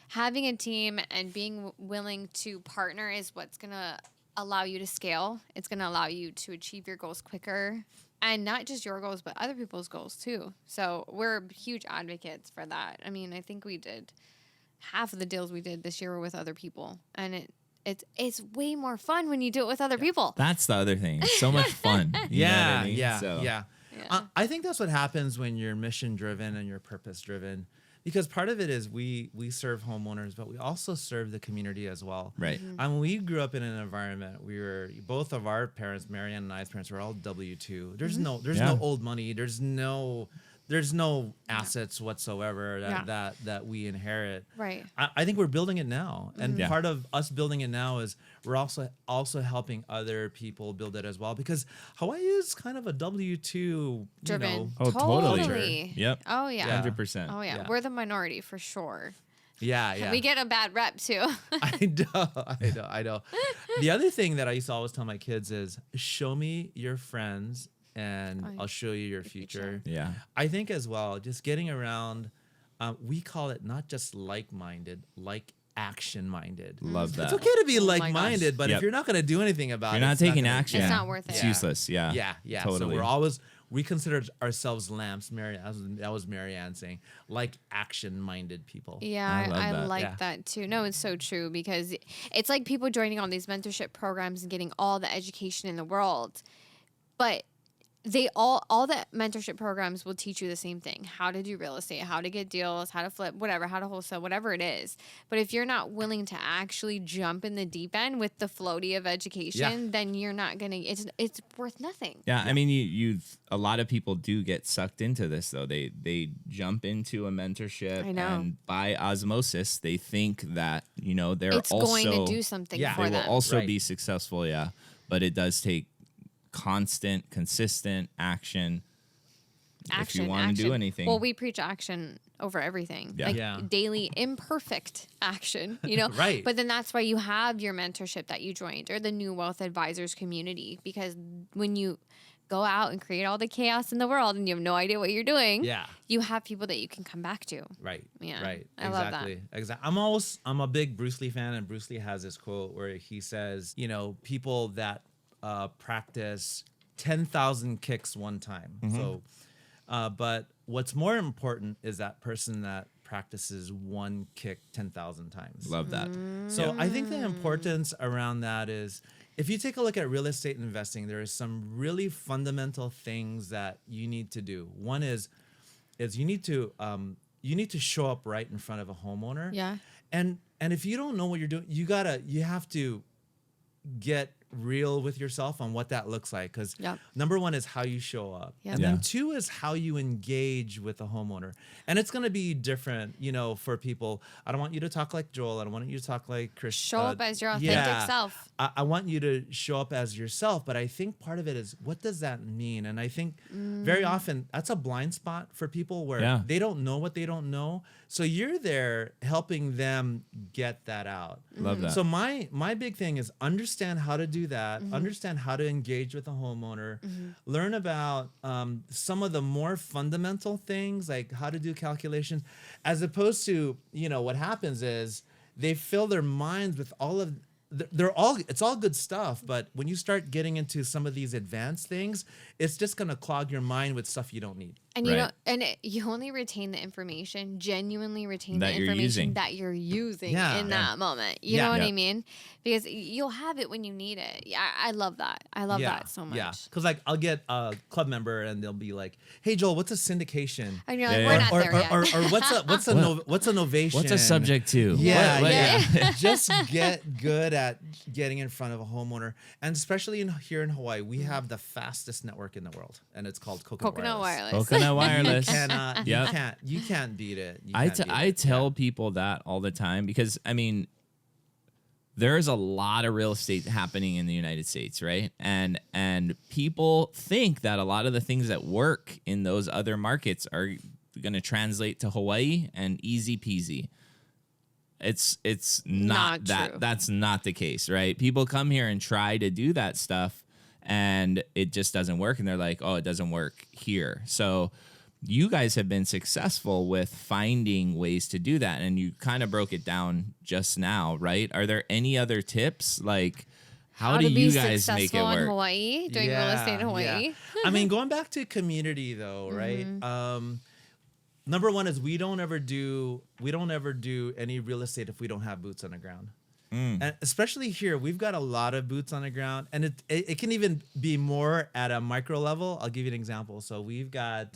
having a team and being willing to partner is what's going to allow you to scale. It's going to allow you to achieve your goals quicker. And not just your goals, but other people's goals too. So we're huge advocates for that. I mean, I think we did half of the deals we did this year were with other people. And it's way more fun when you do it with other people. That's the other thing. It's so much fun. You know what I mean? Yeah. So, Yeah. I think that's what happens when you're mission driven and you're purpose driven, because part of it is we serve homeowners, but we also serve the community as well. Right. And we grew up in an environment. We were both of our parents, Marianne and I's parents, were all W-2. There's no old money. There's no assets whatsoever that we inherit. Right. I think we're building it now, and Yeah. part of us building it now is we're also helping other people build it as well, because Hawaii is kind of a W-2 Driven. Oh, totally. Totally. Yep. Oh, yeah. 100%. Oh, yeah. Yeah. We're the minority for sure. Yeah. We get a bad rep too. I know. The other thing that I used to always tell my kids is, show me your friends and I'll show you your future. Yeah. I think as well, just getting around, we call it not just like-minded, like action-minded. Love that. It's okay to be Oh my like-minded, gosh. but Yep. if you're not going to do anything about You're it, not it's taking gonna- action. It's not worth it. It's Yeah. useless. Yeah. Yeah. Totally. So we consider ourselves lamps. That was Marianne saying, like action-minded people. Yeah, I love I that. like Yeah. that too. No, it's so true, because it's like people joining all these mentorship programs and getting all the education in the world, but they all the mentorship programs will teach you the same thing: how to do real estate, how to get deals, how to flip, whatever, how to wholesale, whatever it is. But if you're not willing to actually jump in the deep end with the floaty of education, then you're not gonna. It's worth nothing. Yeah, I mean, you've a lot of people do get sucked into this though. They jump into a mentorship, I know. and by osmosis, they think that they're It's also going to do something Yeah, for they will them. also Right. be successful. Yeah, but it does take constant, consistent action. If you want to do anything, Well, we preach action over everything. Yeah. Like Yeah. daily imperfect action, Right. But then that's why you have your mentorship that you joined, or the New Wealth Advisors community, because when you go out and create all the chaos in the world and you have no idea what you're doing, Yeah. you have people that you can come back to. Right. Yeah, Right. I love that. Exactly. I'm a big Bruce Lee fan, and Bruce Lee has this quote where he says, people that practice 10,000 kicks one time. So, but what's more important is that person that practices one kick 10,000 times. love that. So I think the importance around that is, if you take a look at real estate investing, there are some really fundamental things that you need to do. One is you need to show up right in front of a homeowner. Yeah. And if you don't know what you're doing, you have to get real with yourself on what that looks like, because Yep. number one is how you show up, Yep. and Yeah. then two is how you engage with the homeowner, and it's going to be different for people. I don't want you to talk like Joel. I don't want you to talk like Chris. Show up as your authentic self. I want you to show up as yourself, but I think part of it is, what does that mean? And I think very often that's a blind spot for people, where they don't know what they don't know. So you're there helping them get that out. Love that. So my big thing is understand how to do that, understand how to engage with a homeowner, learn about some of the more fundamental things, like how to do calculations, as opposed to, what happens is they fill their minds with it's all good stuff, but when you start getting into some of these advanced things, it's just going to clog your mind with stuff you don't need. And Right. you only retain the information, genuinely retain That the you're information using. that you're using Yeah. in that moment. You Yeah. know what Yeah. I mean? Because you'll have it when you need it. Yeah, I love that. I love that so much. Yeah, because I'll get a club member and they'll be like, "Hey Joel, what's a syndication?" And you're like, Yeah, we're yeah. not there yet. Or what's a novation? What's a subject to? Yeah, What- yeah. Just get good at getting in front of a homeowner, and especially here in Hawaii, we have the fastest network in the world, and it's called Coconut Wireless. Coconut Wireless. You can't beat it. I tell people that all the time, because I mean, there's a lot of real estate happening in the United States, right? And people think that a lot of the things that work in those other markets are going to translate to Hawaii and easy peasy. It's not that. True. That's not the case, right? People come here and try to do that stuff, and it just doesn't work. And they're like, oh, it doesn't work here. So you guys have been successful with finding ways to do that, and you kind of broke it down just now, right? Are there any other tips? Like, how do you guys make it work? In Hawaii, doing real estate in Hawaii. Yeah. I mean, going back to community though, right? Number one is we don't ever do any real estate if we don't have boots on the ground. And especially here, we've got a lot of boots on the ground, and it can even be more at a micro level. I'll give you an example. So we've got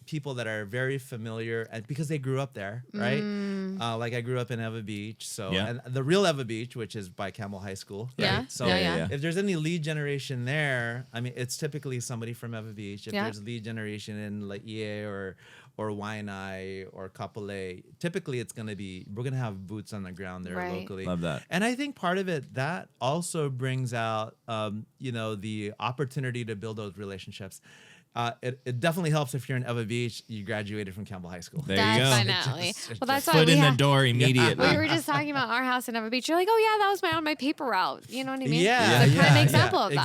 people that are very familiar, and because they grew up there, right? Like I grew up in Eva Beach, so and the real Eva Beach, which is by Campbell High School. Right? Yeah. So if there's any lead generation there, I mean, it's typically somebody from Eva Beach. If there's lead generation in Laie or Waianae or Kapolei, typically we're gonna have boots on the ground there locally. Love that. And I think part of it, that also brings out, the opportunity to build those relationships. It definitely helps if you're in Eva Beach, you graduated from Campbell High School. There you go. Definitely. Well, that's why Foot in the door immediately. We were just talking about our house in Eva Beach. You're like, oh yeah, that was on my paper route. You know what I mean? Yeah, It's a prime example of that.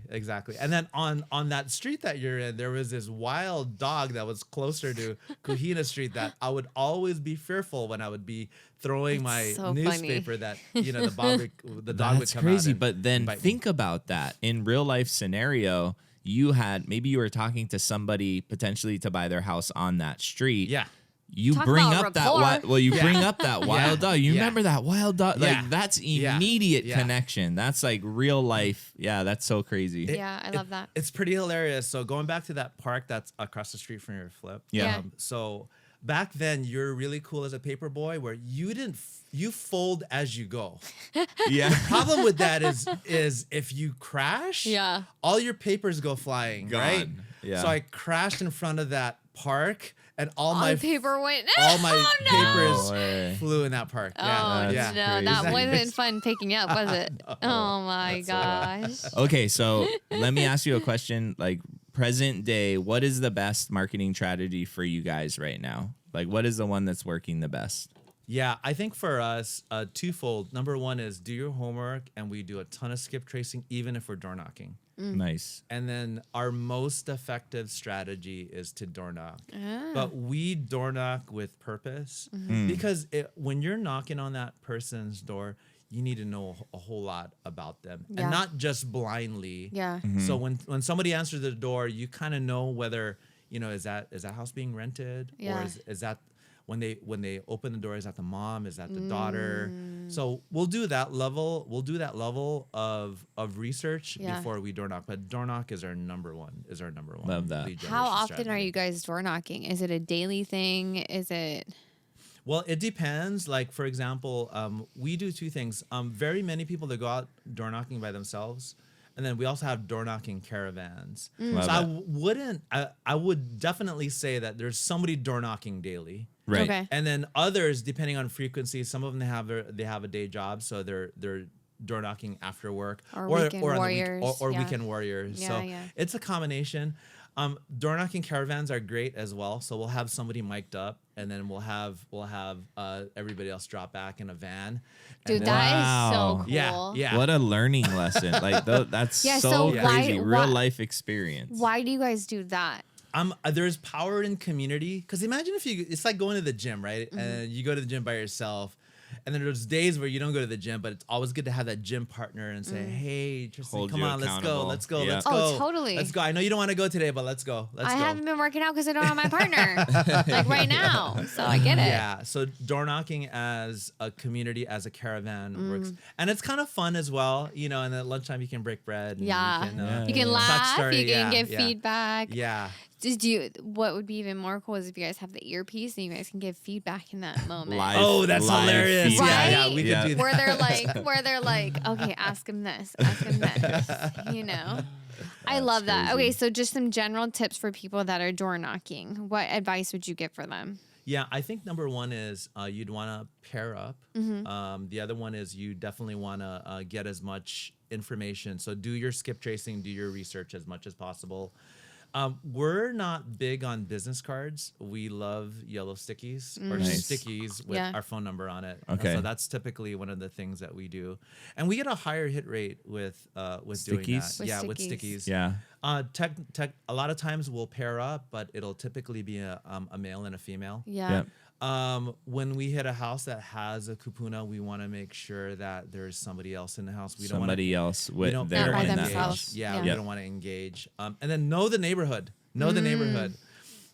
Exactly. And then on that street that you're in, there was this wild dog that was closer to Kuhina Street that I would always be fearful when I would be throwing my newspaper that the dog would come out. That's crazy. And But then bite me. think about that in real life scenario. Maybe you were talking to somebody potentially to buy their house on that street. Yeah. You Talk bring about up that rapport. bring up that wild dog. You remember that wild dog? Yeah. Like that's immediate Yeah. connection. That's like real life. Yeah, that's so crazy. Yeah, I love that. It's pretty hilarious. So going back to that park that's across the street from your flip. Yeah. So back then, you're really cool as a paper boy where you fold as you go. Yeah. Problem with that is if you crash, all your papers go flying, Gone. right? Yeah. So I crashed in front of that park, and all All my the paper went. all my Oh, no. papers No way. flew in that park. Oh Yeah. no, crazy. that wasn't fun picking up, was it? Oh my gosh. Okay, so let me ask you a question. Like present day, what is the best marketing strategy for you guys right now? Like, what is the one that's working the best? Yeah, I think for us, twofold. Number one is do your homework, and we do a ton of skip tracing, even if we're door knocking. Nice. And then our most effective strategy is to door knock. But we door knock with purpose because when you're knocking on that person's door, you need to know a whole lot about them and not just blindly. Yeah. So when somebody answers the door, you kind of know whether, is that house being rented? Yeah. Or is that when they open the door, is that the mom? Is that the daughter? So we'll do that level. We'll do that level of research before we door knock. But door knock is our number one. Love that. lead How generation often strategy. are you guys door knocking? Is it a daily thing? Is it? Well, it depends. Like, for example, we do two things. Very many people that go out door knocking by themselves. And then we also have door knocking caravans. Love So I would definitely say that there's somebody door knocking daily. Right. Okay. And then others, depending on frequency, some of them they have a day job, so they're door knocking after work Or weekend on the warriors, or yeah. weekend warriors. Yeah, So yeah. it's a combination. Door knocking caravans are great as well. So we'll have somebody mic'd up, and then we'll have everybody else drop back in a van. Dude, And then- that is Wow. so cool. Yeah. What a learning lesson. Like that's Yeah, so so crazy. why- Real life experience. Why do you guys do that? There's power in community, because imagine it's like going to the gym, right? Mm-hmm. And you go to the gym by yourself, and then there's days where you don't go to the gym, but it's always good to have that gym partner and say, hey, Tristyn, Hold come you on, let's accountable. go. Yeah. Oh, totally. Let's go. I know you don't want to go today, but let's go. I haven't been working out because I don't have my partner like right now, so I get it. Yeah, so door knocking as a community, as a caravan works, and it's kind of fun as well, And at lunchtime you can break bread. And Yeah. You can talk laugh. story, You can yeah, give feedback. Yeah. What would be even more cool is if you guys have the earpiece and you guys can give feedback in that moment. Live- Oh, that's live hilarious. feedback. Yeah, we Yeah. could do that. Where they're like, okay, ask him this, ask him this. I love that. crazy. Okay, so just some general tips for people that are door knocking. What advice would you give for them? Yeah, I think number one is you'd want to pair up. The other one is you definitely want to get as much information. So do your skip tracing, do your research as much as possible. We're not big on business cards. We love yellow stickies or Nice. stickies with our phone number on it. Okay. So that's typically one of the things that we do, and we get a higher hit rate with doing Stickies? that. With With stickies. stickies. Yeah. A lot of times we'll pair up, but it'll typically be a male and a female. Yeah. Yep. When we hit a house that has a kupuna, we want to make sure that there's somebody else in the house. We don't want Somebody else we with don't, there we don't by wanna in that engage. themselves. house. Yeah, Yeah. we Yep. don't want to engage. And then know the neighborhood. Know the neighborhood.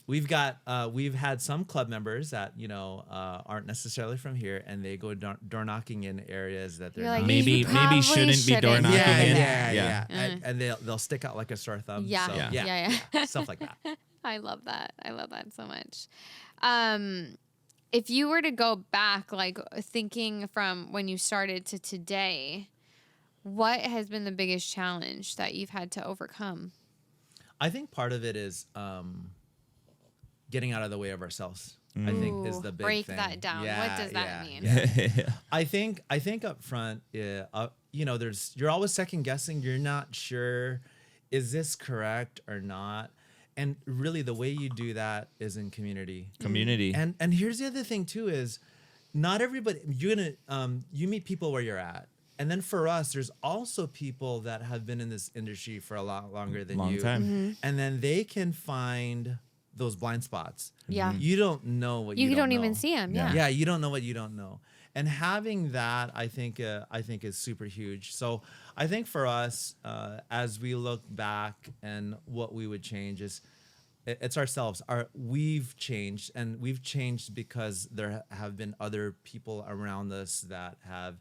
We've got we've had some club members that aren't necessarily from here, and they go door knocking in areas that they're You're like, not. "You Maybe probably shouldn't be door shouldn't." knocking yeah, in. yeah, Yeah. yeah, And they'll stick out like a sore thumb. Yeah. So, Yeah. stuff like that. I love that. I love that so much. If you were to go back, like thinking from when you started to today, what has been the biggest challenge that you've had to overcome? I think part of it is getting out of the way of ourselves. I think is Ooh, the big break thing. that down. Yeah, What does that mean? yeah. I think up front, you're always second guessing. You're not sure, is this correct or not? And really, the way you do that is in community. Community. And here's the other thing too is, not everybody. You're gonna you meet people where you're at. And then for us, there's also people that have been in this industry for a lot longer than Long you. time. And then they can find those blind spots. Yeah. You don't know what you, You don't even know. see them. Yeah. Yeah, you don't know what you don't know. And having that, I think is super huge. So I think for us, as we look back and what we would change is, it's ourselves. We've changed, and we've changed because there have been other people around us that have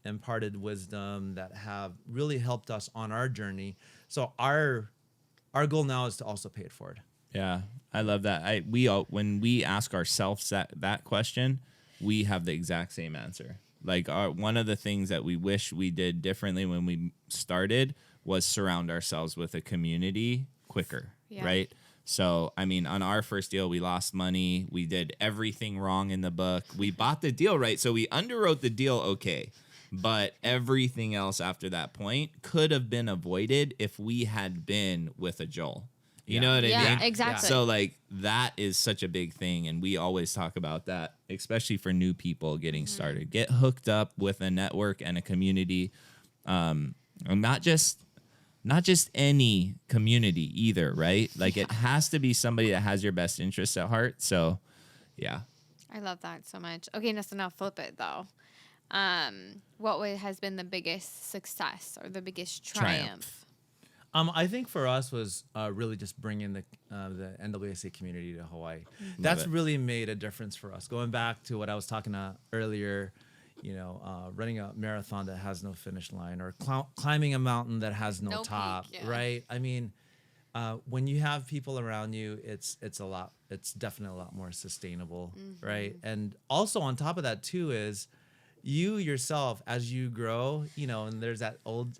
imparted wisdom, that have really helped us on our journey. So our goal now is to also pay it forward. Yeah, I love that. When we ask ourselves that question, we have the exact same answer. Like one of the things that we wish we did differently when we started was surround ourselves with a community quicker, Yeah. right? So, I mean, on our first deal, we lost money. We did everything wrong in the book. We bought the deal right, so we underwrote the deal okay. But everything else after that point could have been avoided if we had been with a Joel. You know what I Yeah, mean? exactly. So like that is such a big thing, and we always talk about that, especially for new people getting started. Get hooked up with a network and a community, and not just any community either, right? Like it has to be somebody that has your best interests at heart. So, yeah. I love that so much. Okay, so now flip it though. What has been the biggest success or the biggest triumph? I think for us was really just bringing the NWSA community to Hawaii. That's really made a difference for us. Going back to what I was talking about earlier, running a marathon that has no finish line, or climbing a mountain that has no No top, peak, yeah. right? I mean, when you have people around you, it's definitely a lot more sustainable, right? And also on top of that too is, you yourself, as you grow, and there's that old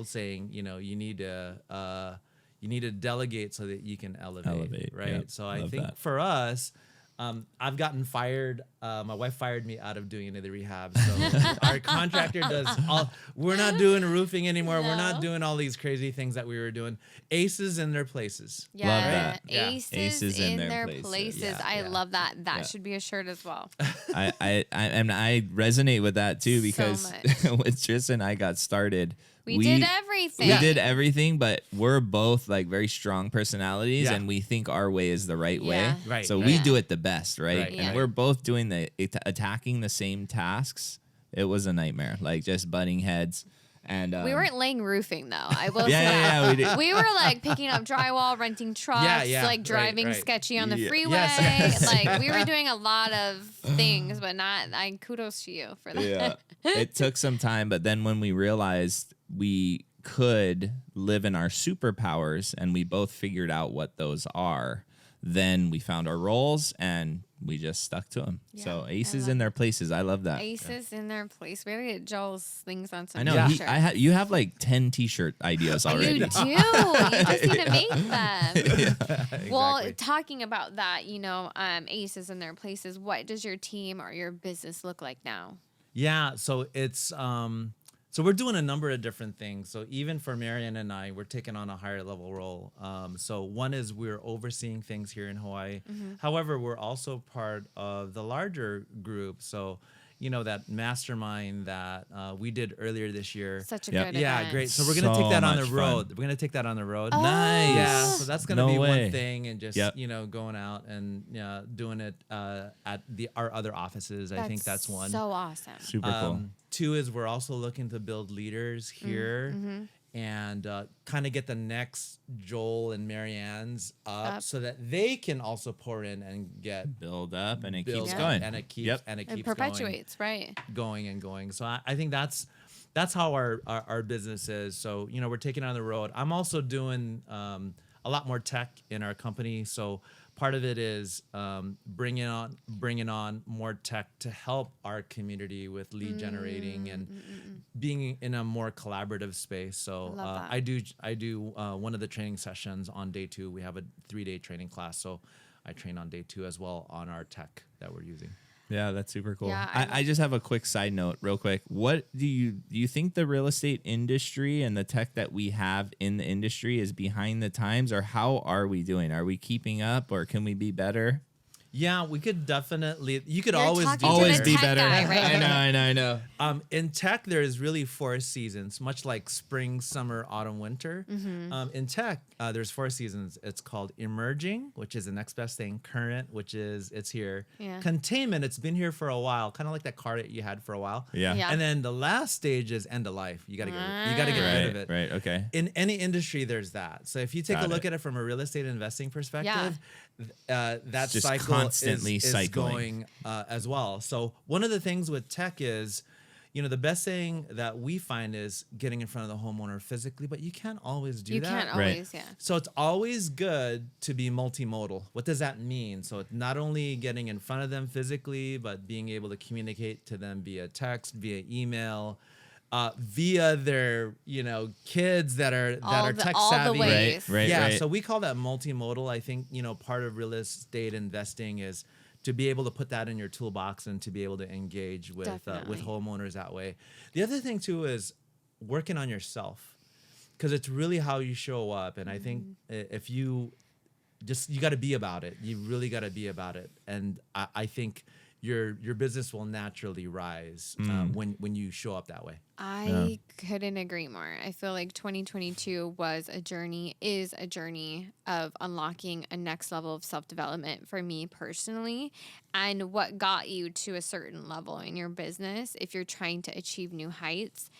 saying, you need to delegate so that you can elevate, right? Yep. So I Love think that. for us, I've gotten fired. My wife fired me out of doing any of the rehab. So our contractor does we're not doing roofing anymore. We're not No. doing all these crazy things that we were doing. Aces in their places. Yeah, Love that. Yeah. Aces in their places. Yeah, I yeah. love that. That Yeah. should be a shirt as well. I resonate with that too, So because much. with Tristyn, I got started. We did everything. We did everything, but we're both like very strong personalities, Yeah. and we think our way is the right way. Yeah. Right, So right. we Yeah. do it the best, right? Right, And yeah. we're both doing attacking the same tasks. It was a nightmare, like just butting heads. And We weren't laying roofing though. I will say Yeah, that. yeah, we did. We were like picking up drywall, renting trucks, Yeah, like right, driving right. sketchy on the Yeah. freeway. Yes. Like we were doing a lot of things, but not. Kudos to you for that. Yeah. It took some time, but then when we realized we could live in our superpowers and we both figured out what those are, then we found our roles and we just stuck to them. Yeah, So I aces love in their places. I love that. Aces in their place. We gotta get Joel's things on some I know. t-shirts. You have like 10 t-shirt ideas already. You do. You just need to make them. Well, Exactly. talking about that, aces in their places, what does your team or your business look like now? Yeah, so it's so we're doing a number of different things. So even for Marianne and I, we're taking on a higher level role. So one is we're overseeing things here in Hawaii. However, we're also part of the larger group. So that mastermind that we did earlier this year. Such a Yep. good Yeah, event. great. So we're gonna So take that on the much road. fun. We're gonna take that on the road. Nice. Yeah, so that's gonna No be way. one thing, and just Yep. going out and doing it at our other offices. I think that's one. So awesome. Super cool. Two is we're also looking to build leaders here and kind of get the next Joel and Marianne's up so that they can also pour in and get Build up and it build keeps up, going. and it keeps Yep. and it It keeps perpetuates, right? going and going. So I think that's how our business is. So we're taking it on the road. I'm also doing a lot more tech in our company. So part of it is bringing on more tech to help our community with lead generating and being in a more collaborative space. So I love that. I do one of the training sessions on day 2. We have a 3-day training class, so I train on day 2 as well on our tech that we're using. Yeah, that's super cool. Yeah, I just have a quick side note real quick. What do you think the real estate industry and the tech that we have in the industry is behind the times, or how are we doing? Are we keeping up, or can we be better? Yeah, we could definitely. You could You're always talking do to the Always better. be tech better. guy right I know. In tech, there is really 4 seasons, much like spring, summer, autumn, winter. In tech, there's 4 seasons. It's called emerging, which is the next best thing. Current, which is it's here. Yeah. Containment, it's been here for a while, kind of like that car that you had for a while. Yeah. Yeah. And then the last stage is end of life. You gotta get rid of it. Right. Okay. In any industry, there's that. So if you take Got a look it. at it from a real estate investing perspective, that just cycle constantly is cycling. going as well. So one of the things with tech is, the best thing that we find is getting in front of the homeowner physically, but you can't always do You that. can't Right. always, yeah. So it's always good to be multimodal. What does that mean? So it's not only getting in front of them physically, but being able to communicate to them via text, via email, via their kids that are tech all the savvy. ways. Right. Yeah, Right. so we call that multimodal. I think part of real estate investing is to be able to put that in your toolbox and to be able to engage with Definitely. homeowners that way. The other thing too is working on yourself, because it's really how you show up. And I think if you got to be about it. You really got to be about it. And I think your business will naturally rise when you show up that way. I couldn't agree more. I feel like 2022 is a journey of unlocking a next level of self-development for me personally. And what got you to a certain level in your business, if you're trying to achieve new heights,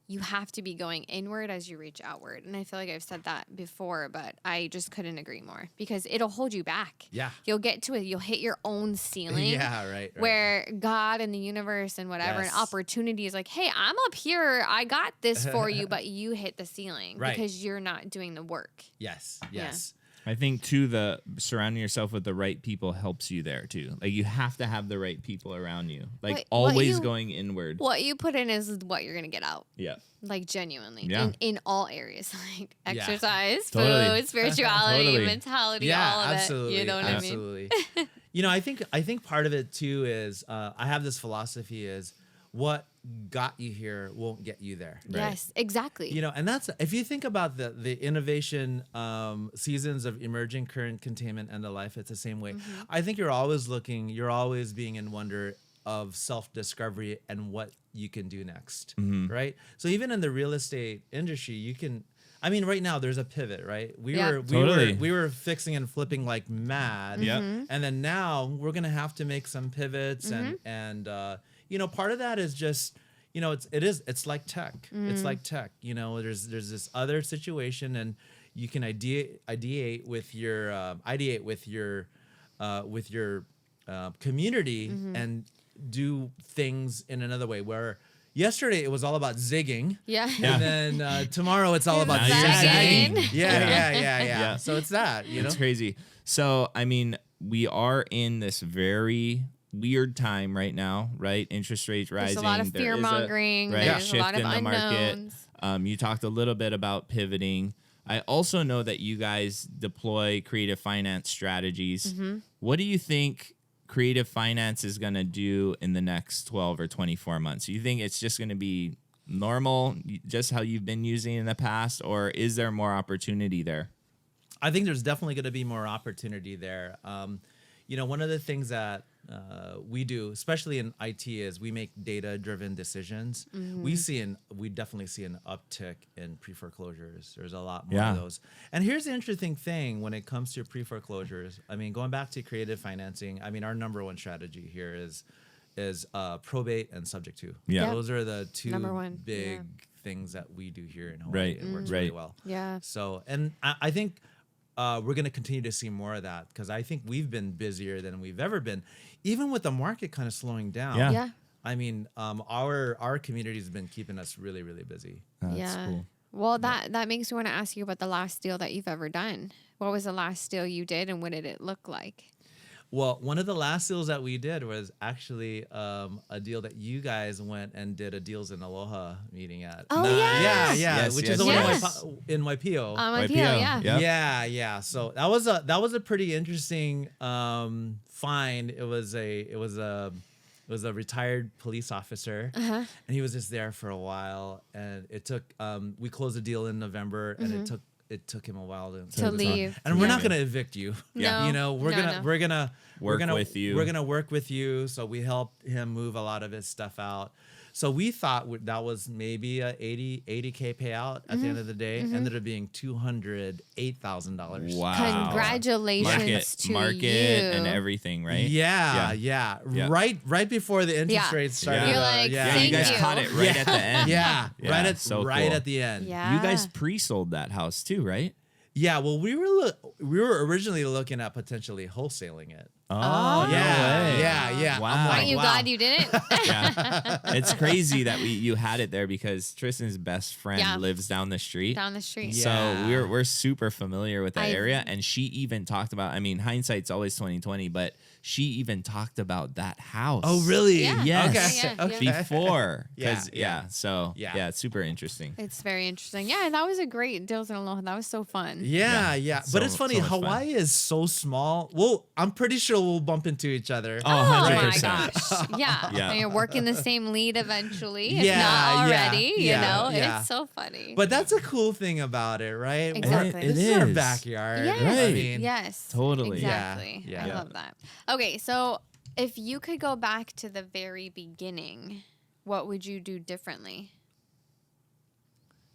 you have to be going inward as you reach outward. And I feel like I've said that before, but I just couldn't agree more, because it'll hold you back. Yeah. You'll get to it. You'll hit your own ceiling. Yeah, right. Where God and the universe and whatever Yes. and opportunity is like, hey, I'm up here. I got this for you, but you hit the ceiling Right. because you're not doing the work. Yes. Yeah. Yes. I think too, the surrounding yourself with the right people helps you there too. Like you have to have the right people around you. Like What always you- going inward. What you put in is what you're going to get out. Yeah. Like genuinely, Yeah. in all areas, like Yeah. exercise, Totally. food, spirituality, Totally. mentality, Yeah, all of absolutely. it. You know what absolutely. I mean? I think part of it too is I have this philosophy is what got you here won't get you there. Yes, exactly. And that's if you think about the innovation seasons of emerging, current, containment, and the life, it's the same way. I think you're always being in wonder of self-discovery and what you can do next, right? So even in the real estate industry, you can. I mean, right now there's a pivot, right? We Yeah. we were fixing and flipping like mad, Yeah. and then now we're gonna have to make some pivots, and part of that is just. It's like tech. It's like tech. There's this other situation, and you can ideate with your community and do things in another way. Where yesterday it was all about zigging, Yeah. and then tomorrow it's all about Now you're zagging. zagging. Yeah. Yeah. So it's that. It's crazy. So, I mean, we are in this very weird time right now, right? Interest rates rising. There's a lot of There is fear-mongering. right, There's a shift lot of in the market. unknowns. You talked a little bit about pivoting. I also know that you guys deploy creative finance strategies. What do you think creative finance is going to do in the next 12 or 24 months? Do you think it's just going to be normal, just how you've been using in the past, or is there more opportunity there? I think there's definitely going to be more opportunity there. One of the things that we do, especially in IT, is we make data-driven decisions. We definitely see an uptick in pre-foreclosures. There's a lot more of those. And here's the interesting thing when it comes to pre-foreclosures. I mean, going back to creative financing, I mean, our number one strategy here is probate and subject to. Yeah. Those are the two Number one. big things that we do here in Hawaii. Right. It works really well. Yeah. So, and I think we're going to continue to see more of that because I think we've been busier than we've ever been, even with the market kind of slowing down. Yeah. I mean, our community has been keeping us really, really busy. That's cool. Well, that makes me want to ask you about the last deal that you've ever done. What was the last deal you did, and what did it look like? Well, one of the last deals that we did was actually a deal that you guys went and did a Deals in Aloha meeting at. Oh, yes. Yes, which yes, is the one yes. in Waipio. My YPO, PO, yeah. yeah. Yeah. So that was a pretty interesting find. It was a retired police officer, and he was just there for a while. And it took we closed the deal in November, and it took him a while to leave. And we're not going to evict you. No. We're gonna Work with you. We're gonna work with you. So we helped him move a lot of his stuff out. So we thought that was maybe a $80K payout at the end of the day. Ended up being $208,000. Wow. Congratulations to market you. and everything, right? Yeah. Right before the interest rates started. You're like, You guys Thank you. caught it right at the end. Yeah, Yeah, right so right cool. at the end. Yeah. You guys pre-sold that house too, right? Yeah, well, we were originally looking at potentially wholesaling it. Oh, Yeah. Wow. I'm like, Aren't you wow. glad you didn't? Yeah. It's crazy that you had it there because Tristan's best friend Yeah. lives down the street. Down the street. Yeah. So we're super familiar with that area, and she even talked about. I mean, hindsight's always 20/20, but she even talked about that house. Oh, really? Yeah. Yes. Yeah, yeah. Before, Yeah, 'cause, yeah. So Yeah. it's super interesting. It's very interesting. Yeah, that was a great Deals in Aloha. That was so fun. Yeah. But So- it's funny, so much fun. Hawaii is so small. Well, I'm pretty sure we'll bump into each other. Oh, Oh my 100%. gosh. Yeah. Yeah. And you're working the same lead eventually, if Yeah, not yeah, already. yeah, yeah. It's so funny. But that's a cool thing about it, right? Exactly. This It is our is. backyard. Yes. I Right. mean, Yes. Totally. Exactly. Yeah, I yeah. love that. Okay, so if you could go back to the very beginning, what would you do differently?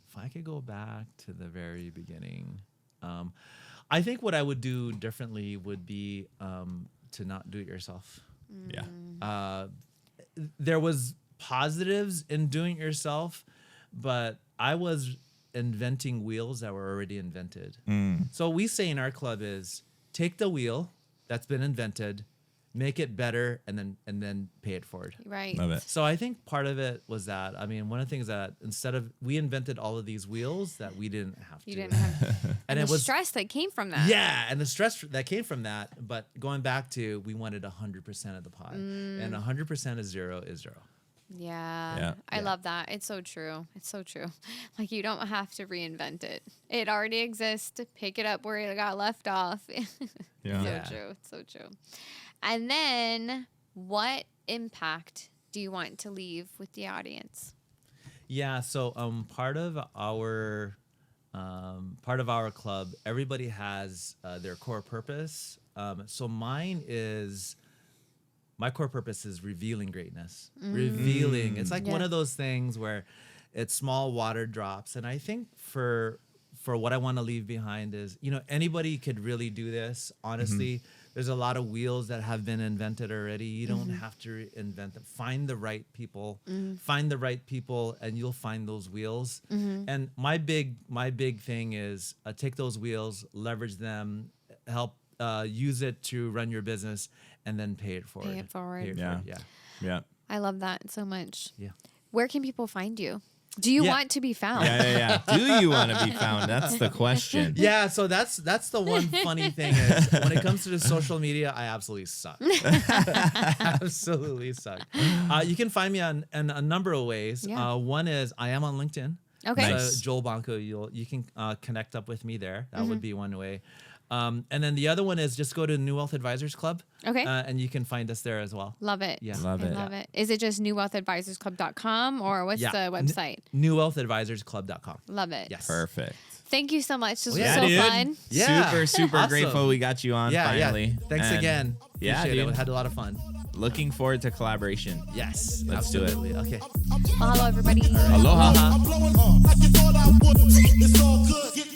If I could go back to the very beginning, I think what I would do differently would be to not do it yourself. Yeah. There was positives in doing it yourself, but I was inventing wheels that were already invented. So we say in our club is take the wheel that's been invented, make it better, and then pay it forward. Right. Love it. So I think part of it was that, I mean, one of the things that we invented all of these wheels that we didn't have to. You didn't have and the it was stress that came from that. yeah, and the stress that came from that. But going back to, we wanted 100% of the pie, and 100% of zero is zero. Yeah. I Yeah. love that. It's so true. It's so true. Like, you don't have to reinvent it. It already exists. Pick it up where it got left off. Yeah. Yeah. So true. So true. And then, what impact do you want to leave with the audience? Yeah. So part of our club, everybody has their core purpose. So my core purpose is revealing greatness. Revealing. It's like one Yeah. of those things where it's small water drops. And I think for what I want to leave behind is, anybody could really do this. Honestly, there's a lot of wheels that have been invented already. You don't have to invent them. Find the right people. Find the right people, and you'll find those wheels. And my big thing is take those wheels, leverage them, help use it to run your business, and then pay it forward. Pay it forward. Yeah. Yeah. Yeah. I love that so much. Yeah. Where can people find you? Do you Yeah. want to be found? Yeah. Do you want to be found? That's the question. Yeah, so that's the one funny thing is when it comes to the social media, I absolutely suck. Absolutely suck. You can find me on in a number of ways. Yeah. One is I am on LinkedIn. Okay. Nice. So Joel Bonco, you can connect up with me there. That Mm-hmm. would be one way. And then the other one is just go to New Wealth Advisors Club. Okay. And you can find us there as well. Love it. Yeah. Love it. I love it. Is it just newwealthadvisorsclub.com or what's Yeah. the website? NewWealthAdvisorsClub.com. Love it. Yes. Perfect. Thank you so much. This was Yeah, so dude. fun. Yeah. Super Awesome. grateful we got you on finally. Yeah. Thanks And again. Yeah, Appreciate it. dude. We had a lot of fun. Looking forward to collaboration. Yes. Let's do it. absolutely. Okay. Mahalo, everybody. Aloha. I'm blowing like you thought I would. It's all good.